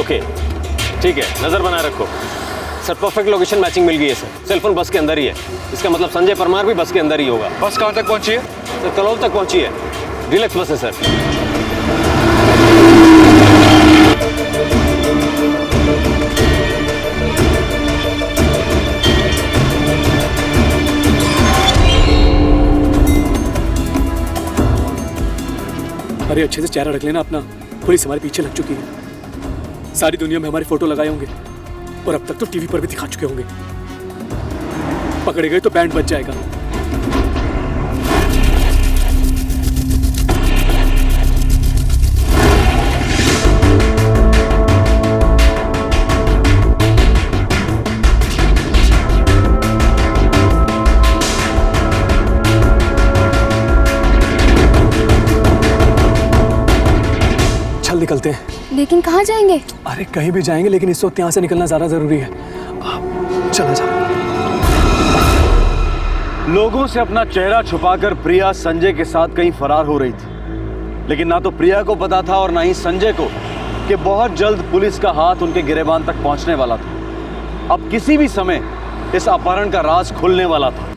Speaker 11: ओके ठीक है, नजर बनाए रखो। सर परफेक्ट लोकेशन मैचिंग मिल गई है सर। सेलफोन बस के अंदर ही है। इसका मतलब संजय परमार भी बस के अंदर ही होगा।
Speaker 14: बस कहाँ तक पहुंची है?
Speaker 11: सर कलौल तक पहुंची है। रिलैक्स बस है सर।
Speaker 14: अरे अच्छे से चेहरा रख लेना अपना, पुलिस हमारे पीछे लग चुकी है। सारी दुनिया में हमारे फोटो लगाए होंगे और अब तक तो टीवी पर भी दिखा चुके होंगे। पकड़े गए तो बैंड बच जाएगा। चल निकलते हैं।
Speaker 8: लेकिन कहाँ जाएंगे?
Speaker 14: अरे कहीं भी जाएंगे, लेकिन इस वक्त यहाँ से निकलना ज्यादा जरूरी है। चला जा।
Speaker 1: लोगों से अपना चेहरा छुपाकर प्रिया संजय के साथ कहीं फरार हो रही थी, लेकिन ना तो प्रिया को पता था और ना ही संजय को कि बहुत जल्द पुलिस का हाथ उनके गिरेबान तक पहुंचने वाला था। अब किसी भी समय इस अपहरण का राज खुलने वाला था।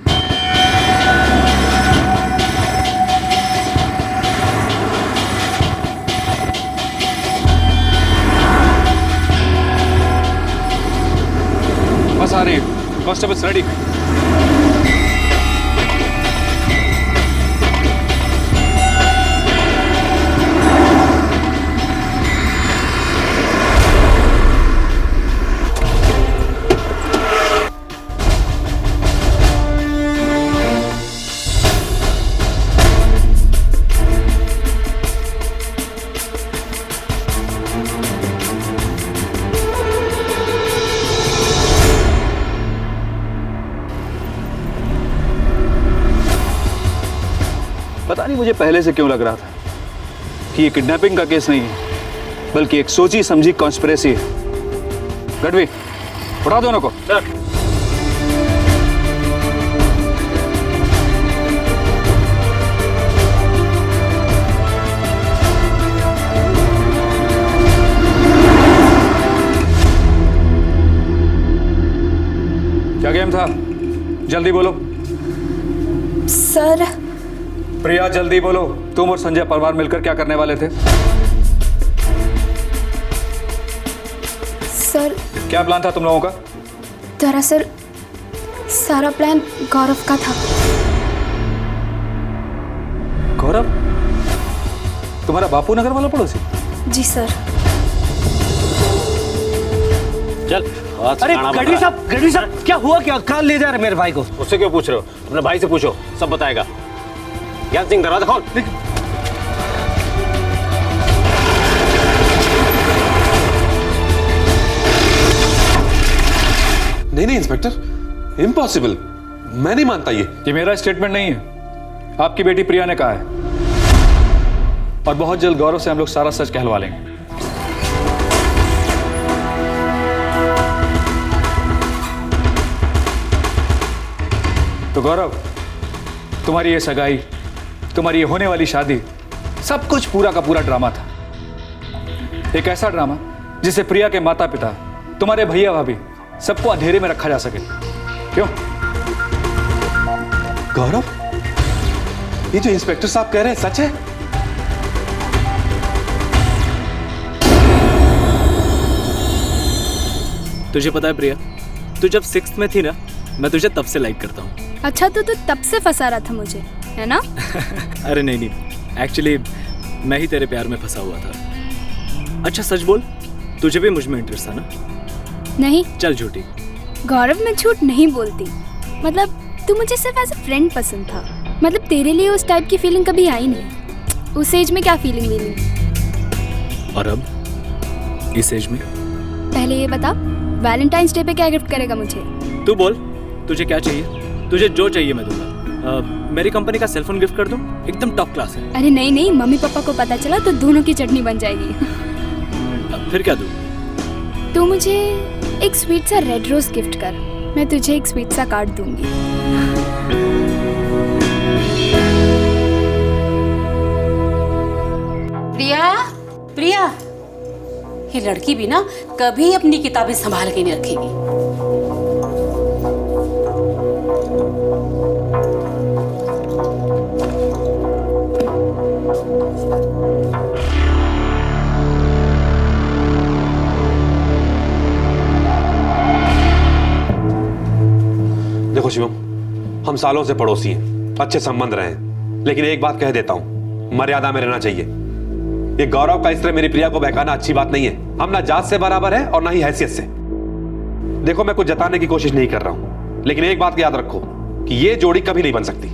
Speaker 14: बस आ रही है। Constables ready.
Speaker 13: पता नहीं मुझे पहले से क्यों लग रहा था कि ये किडनैपिंग का केस नहीं है, बल्कि एक सोची समझी कॉन्स्पिरेसी है। गढ़वी, उठा दोनों को। क्या गेम था? जल्दी बोलो।
Speaker 8: सर।
Speaker 13: प्रिया जल्दी बोलो, तुम और संजय परमार मिलकर क्या करने वाले थे?
Speaker 8: सर
Speaker 13: क्या प्लान था तुम लोगों का?
Speaker 8: दरअसल सारा प्लान गौरव का था।
Speaker 13: गौरव? तुम्हारा बापू नगर वाला पड़ोसी?
Speaker 8: जी सर।
Speaker 11: चल।
Speaker 19: अरे गढ़वी साहब क्या हुआ? क्या कहाँ ले जा रहे मेरे भाई को?
Speaker 11: उससे क्यों पूछ रहे हो? अपने भाई से पूछो, सब बताएगा। ज्ञान सिंह दरवाजा खोल।
Speaker 17: नहीं इंस्पेक्टर, इम्पॉसिबल। मैं नहीं मानता ये
Speaker 13: मेरा स्टेटमेंट नहीं है, आपकी बेटी प्रिया ने कहा है। और बहुत जल्द गौरव से हम लोग सारा सच कहलवा लेंगे। तो गौरव,
Speaker 6: तुम्हारी ये सगाई, तुम्हारी ये होने वाली शादी, सब कुछ पूरा का पूरा ड्रामा था। एक ऐसा ड्रामा जिसे प्रिया के माता पिता, तुम्हारे भैया भाभी, सबको अंधेरे में रखा जा सके। क्यों?
Speaker 17: गौरव, ये जो इंस्पेक्टर साहब कह रहे हैं सच है?
Speaker 14: तुझे पता है प्रिया, तू जब 6th में थी ना, मैं तुझे तब से लाइक करता हूँ।
Speaker 8: अच्छा तो तू तब से फंसा रहा था मुझे, है ना?
Speaker 14: अरे नहीं, एक्चुअली मैं ही तेरे प्यार में फंसा हुआ था। अच्छा सच बोल, तुझे भी मुझ में इंटरेस्ट था ना?
Speaker 8: नहीं।
Speaker 14: चल झूठी।
Speaker 8: गौरव, मैं झूठ नहीं बोलती। मतलब तू मुझे सिर्फ एज अ फ्रेंड पसंद था। मतलब तेरे लिए उस टाइप की फीलिंग कभी आई नहीं। उस एज में क्या फीलिंग मिली?
Speaker 14: और अब इस एज में?
Speaker 8: पहले ये बता, वैलेंटाइंस डे पे क्या गिफ्ट करेगा मुझे?
Speaker 14: तू बोल, तुझे क्या चाहिए? तुझे जो चाहिए मैं दूंगा। मेरी कंपनी का सेलफोन गिफ्ट कर दूं, एकदम टॉप क्लास है।
Speaker 8: अरे नहीं, मम्मी पापा को पता चला तो दोनों की चटनी बन जाएगी।
Speaker 14: फिर क्या दूं?
Speaker 8: तू मुझे एक स्वीट सा रेड रोज गिफ्ट कर, मैं तुझे एक स्वीट सा कार्ड दूंगी।
Speaker 21: प्रिया, ये लड़की भी ना कभी अपनी किताबें संभाल के नहीं रखेगी।
Speaker 17: देखो शिवम, हम सालों से पड़ोसी हैं, अच्छे संबंध रहे हैं, लेकिन एक बात कह देता हूं, मर्यादा में रहना चाहिए। ये गौरव का इस तरह मेरी प्रिया को बहकाना अच्छी बात नहीं है। हम ना जात से बराबर है और ना ही हैसियत से। देखो, मैं कुछ जताने की कोशिश नहीं कर रहा हूं, लेकिन एक बात याद रखो कि ये जोड़ी कभी नहीं बन सकती।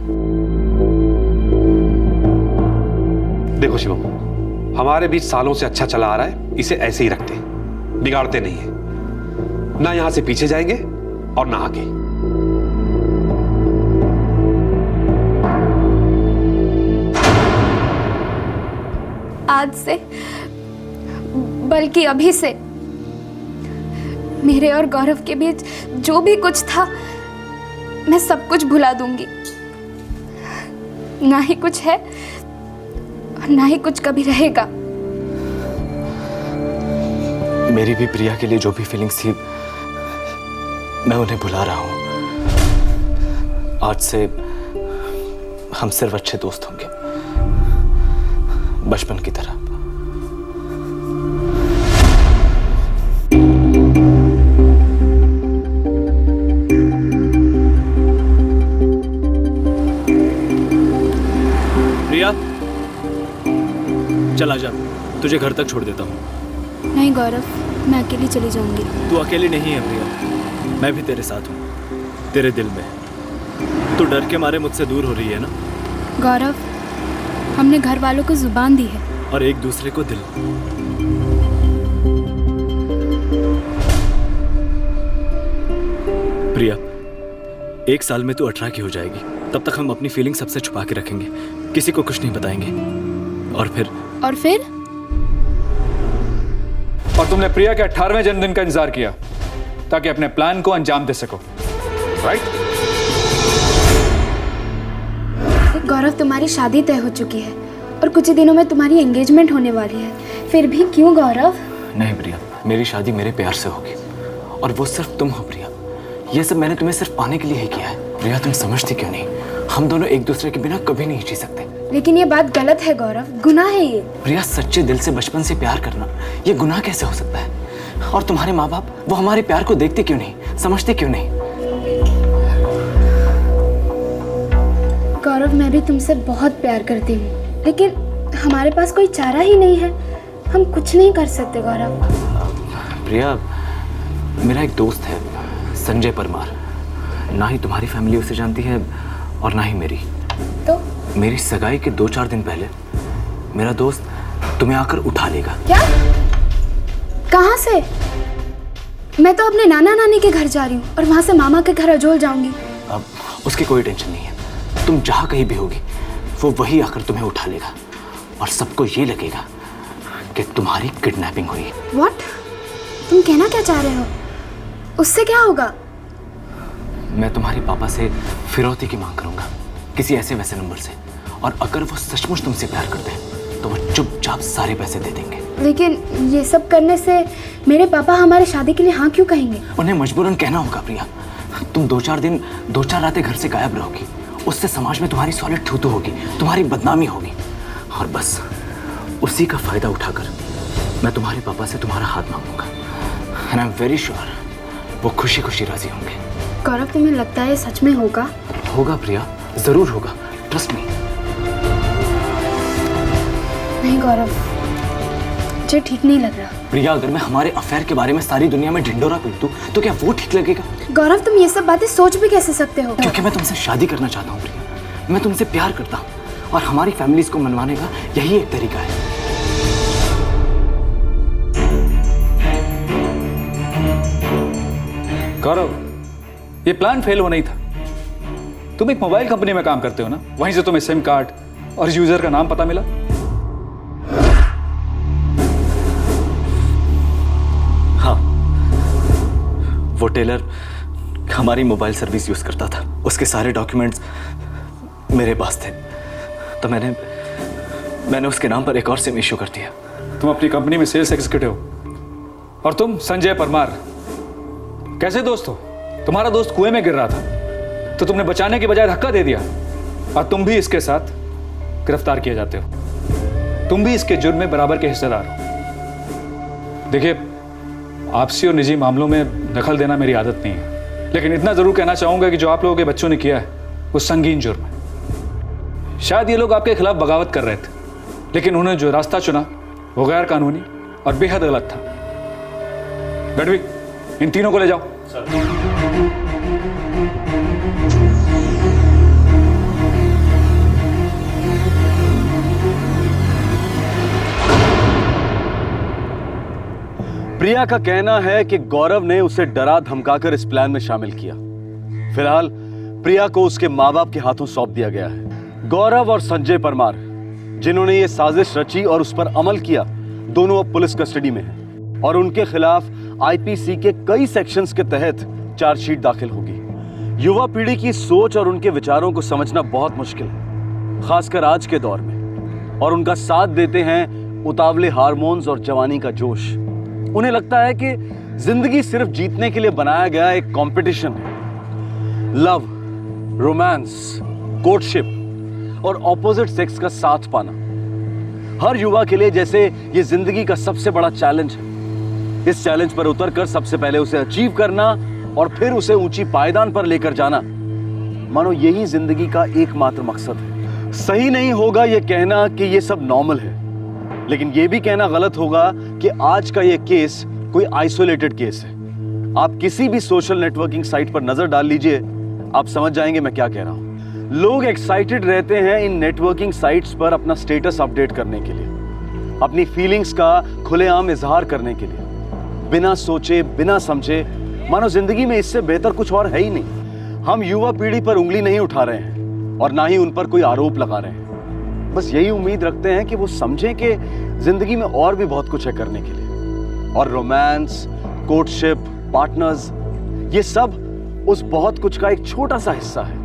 Speaker 17: देखो शिवम, हमारे बीच सालों से अच्छा चला आ रहा है, इसे ऐसे ही रखते हैं, बिगाड़ते नहीं है। ना यहां से पीछे जाएंगे और ना आगे।
Speaker 8: आज से, बल्कि अभी से, मेरे और गौरव के बीच जो भी कुछ था मैं सब कुछ भुला दूंगी। ना ही कुछ है और ना ही कुछ कभी रहेगा।
Speaker 2: मेरी भी प्रिया के लिए जो भी फीलिंग्स थी मैं उन्हें भुला रहा हूं। आज से हम सिर्फ अच्छे दोस्त होंगे, बचपन की तरह।
Speaker 14: प्रिया, चल आजा, तुझे घर तक छोड़ देता हूँ।
Speaker 8: नहीं गौरव, मैं अकेली चली जाऊंगी।
Speaker 14: तू अकेली नहीं है प्रिया, मैं भी तेरे साथ हूँ, तेरे दिल में। तू डर के मारे मुझसे दूर हो रही है ना?
Speaker 8: गौरव, हमने घर वालों को जुबान दी है
Speaker 14: और एक दूसरे को दिल। प्रिया, 1 साल में तू 18 की हो जाएगी। तब तक हम अपनी फीलिंग सबसे छुपा के रखेंगे, किसी को कुछ नहीं बताएंगे। और फिर
Speaker 6: और तुमने प्रिया के 18वें जन्मदिन का इंतजार किया ताकि अपने प्लान को अंजाम दे सको, राइट?
Speaker 8: गौरव, तुम्हारी शादी तय हो चुकी है और कुछ ही दिनों में तुम्हारी एंगेजमेंट होने वाली है। फिर भी क्यों गौरव?
Speaker 2: नहीं प्रिया, मेरी शादी मेरे प्यार से होगी और वो सिर्फ तुम हो प्रिया। ये सब मैंने तुम्हें सिर्फ पाने के लिए ही किया है। प्रिया, तुम समझती क्यों नहीं? हम दोनों एक दूसरे के बिना कभी नहीं जी सकते।
Speaker 8: लेकिन ये बात गलत है गौरव, गुनाह है ये।
Speaker 2: प्रिया, सच्चे दिल से बचपन से प्यार करना ये गुनाह कैसे हो सकता है? और तुम्हारे माँ बाप, वो हमारे प्यार को देखते क्यों नहीं, समझते क्यों नहीं?
Speaker 8: गौरव, मैं भी तुमसे बहुत प्यार करती हूँ, लेकिन हमारे पास कोई चारा ही नहीं है। हम कुछ नहीं कर सकते गौरव।
Speaker 2: प्रिया, मेरा एक दोस्त है संजय परमार, ना ही तुम्हारी फैमिली उसे जानती है और ना ही मेरी।
Speaker 8: तो
Speaker 2: मेरी सगाई के 2-4 दिन पहले मेरा दोस्त तुम्हें आकर उठा लेगा।
Speaker 8: क्या? कहाँ से? मैं तो अपने नाना नानी के घर जा रही हूँ और वहाँ से मामा के घर अजोल जाऊंगी।
Speaker 2: अब उसकी कोई टेंशन नहीं है, तुम जहाँ कहीं भी होगी वो वही आकर तुम्हें उठा लेगा और सबको ये लगेगा कि तुम्हारी किडनैपिंग हुई है।
Speaker 8: What? तुम कहना क्या चाह रहे हो? उससे क्या होगा?
Speaker 2: मैं तुम्हारे पापा से फिरौती की मांग करूंगा किसी ऐसे वैसे नंबर से, और अगर वो सचमुच तुमसे प्यार करते हैं तो वो चुपचाप सारे पैसे दे देंगे।
Speaker 8: लेकिन ये सब करने से मेरे पापा हमारे शादी के लिए हाँ क्यों कहेंगे?
Speaker 2: उन्हें मजबूरन कहना होगा प्रिया। तुम 2-4 रातें घर से गायब रहोगी, उससे समाज में तुम्हारी सॉलिड थू होगी, तुम्हारी बदनामी होगी, और बस उसी का फायदा उठाकर मैं तुम्हारे पापा से तुम्हारा हाथ मांगूंगा। And I am very sure वो खुशी खुशी राजी होंगे।
Speaker 8: गौरव, तुम्हें लगता है सच में होगा?
Speaker 2: होगा प्रिया, जरूर होगा, ट्रस्ट मी।
Speaker 8: नहीं गौरव, मुझे ठीक नहीं लग रहा।
Speaker 2: प्रिया, अगर मैं हमारे अफेयर के बारे में सारी दुनिया में ढिंडोरा पीट दूं तो क्या वो ठीक लगेगा?
Speaker 8: गौरव, तुम ये सब बातें सोच भी कैसे सकते हो?
Speaker 2: क्योंकि मैं तुमसे शादी करना चाहता हूँ प्रिया, मैं तुमसे प्यार करता हूँ, और हमारी फैमिलीज को मनवाने का यही एक तरीका है।
Speaker 6: गौरव, ये प्लान फेल होना ही था। तुम एक मोबाइल कंपनी में काम करते हो ना, वहीं से तुम्हें सिम कार्ड और यूजर का नाम पता मिला।
Speaker 2: हाँ, वो टेलर हमारी मोबाइल सर्विस यूज करता था, उसके सारे डॉक्यूमेंट्स मेरे पास थे, तो मैंने उसके नाम पर एक और सिम इश्यू कर दिया।
Speaker 6: तुम अपनी कंपनी में सेल्स एग्जीक्यूटिव हो, और तुम संजय परमार कैसे दोस्त हो? तुम्हारा दोस्त कुएं में गिर रहा था तो तुमने बचाने के बजाय धक्का दे दिया, और तुम भी इसके साथ गिरफ्तार किए जाते हो। तुम भी इसके जुर्म में बराबर के हिस्सेदार हो। देखिए, आपसी और निजी मामलों में दखल देना मेरी आदत नहीं है, लेकिन इतना जरूर कहना चाहूंगा कि जो आप लोगों के बच्चों ने किया है वो संगीन जुर्म है। शायद ये लोग आपके खिलाफ बगावत कर रहे थे, लेकिन उन्होंने जो रास्ता चुना वो गैर कानूनी और बेहद गलत था। गढ़वी, इन तीनों को ले जाओ।
Speaker 1: प्रिया का कहना है कि गौरव ने उसे डरा धमकाकर इस प्लान में शामिल किया। फिलहाल प्रिया को उसके माँ बाप के हाथों सौंप दिया गया है। गौरव और संजय परमार, जिन्होंने ये साजिश रची और उस पर अमल किया, दोनों अब पुलिस कस्टडी में हैं और उनके खिलाफ आईपीसी के कई सेक्शंस के तहत चार्जशीट दाखिल होगी। युवा पीढ़ी की सोच और उनके विचारों को समझना बहुत मुश्किल है, खासकर आज के दौर में, और उनका साथ देते हैं उतावले हार्मोन्स और जवानी का जोश। उन्हें लगता है कि जिंदगी सिर्फ जीतने के लिए बनाया गया एक कंपटीशन है। लव, रोमांस, कोर्टशिप और ऑपोजिट सेक्स का साथ पाना हर युवा के लिए जैसे ये जिंदगी का सबसे बड़ा चैलेंज है। इस चैलेंज पर उतरकर सबसे पहले उसे अचीव करना और फिर उसे ऊंची पायदान पर लेकर जाना, मानो यही जिंदगी का एकमात्र मकसद है। सही नहीं होगा यह कहना कि यह सब नॉर्मल है, लेकिन यह भी कहना गलत होगा कि आज का यह केस कोई आइसोलेटेड केस है। आप किसी भी सोशल नेटवर्किंग साइट पर नजर डाल लीजिए, आप समझ जाएंगे मैं क्या कह रहा हूं। लोग एक्साइटेड रहते हैं इन नेटवर्किंग साइट्स पर अपना स्टेटस अपडेट करने के लिए, अपनी फीलिंग्स का खुलेआम इजहार करने के लिए, बिना सोचे बिना समझे, मानो जिंदगी में इससे बेहतर कुछ और है ही नहीं। हम युवा पीढ़ी पर उंगली नहीं उठा रहे हैं और ना ही उन पर कोई आरोप लगा रहे हैं, बस यही उम्मीद रखते हैं कि वो समझें कि जिंदगी में और भी बहुत कुछ है करने के लिए। और रोमांस, कोर्टशिप, पार्टनर्स, ये सब उस बहुत कुछ का एक छोटा सा हिस्सा है,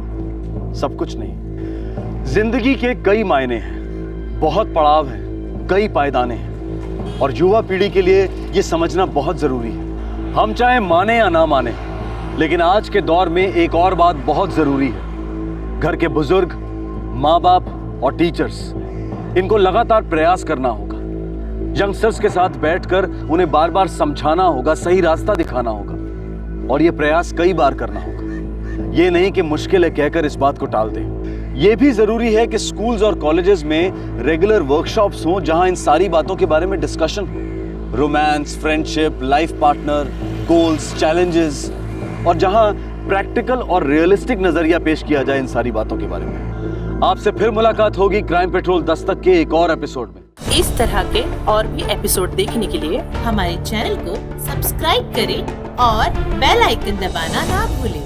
Speaker 1: सब कुछ नहीं। जिंदगी के कई मायने हैं, बहुत पड़ाव हैं, कई पायदाने हैं, और युवा पीढ़ी के लिए ये समझना बहुत जरूरी है। हम चाहे माने या ना माने, लेकिन आज के दौर में एक और बात बहुत जरूरी है। घर के बुजुर्ग, माँ बाप और टीचर्स, इनको लगातार प्रयास करना होगा। यंगस्टर्स के साथ बैठकर उन्हें बार बार समझाना होगा, सही रास्ता दिखाना होगा, और ये प्रयास कई बार करना होगा। ये नहीं कि मुश्किल है कहकर इस बात को टाल दें। ये भी जरूरी है कि स्कूल्स और कॉलेजेस में रेगुलर वर्कशॉप्स हों जहां इन सारी बातों के बारे में डिस्कशन हो। Romance, friendship, life partner, goals, challenges, और जहां प्रैक्टिकल और रियलिस्टिक नजरिया पेश किया जाए इन सारी बातों के बारे में। आपसे फिर मुलाकात होगी क्राइम पेट्रोल दस्तक के एक और एपिसोड में।
Speaker 12: इस तरह के और भी एपिसोड देखने के लिए हमारे चैनल को सब्सक्राइब करें और बेल आइकन दबाना ना भूलें।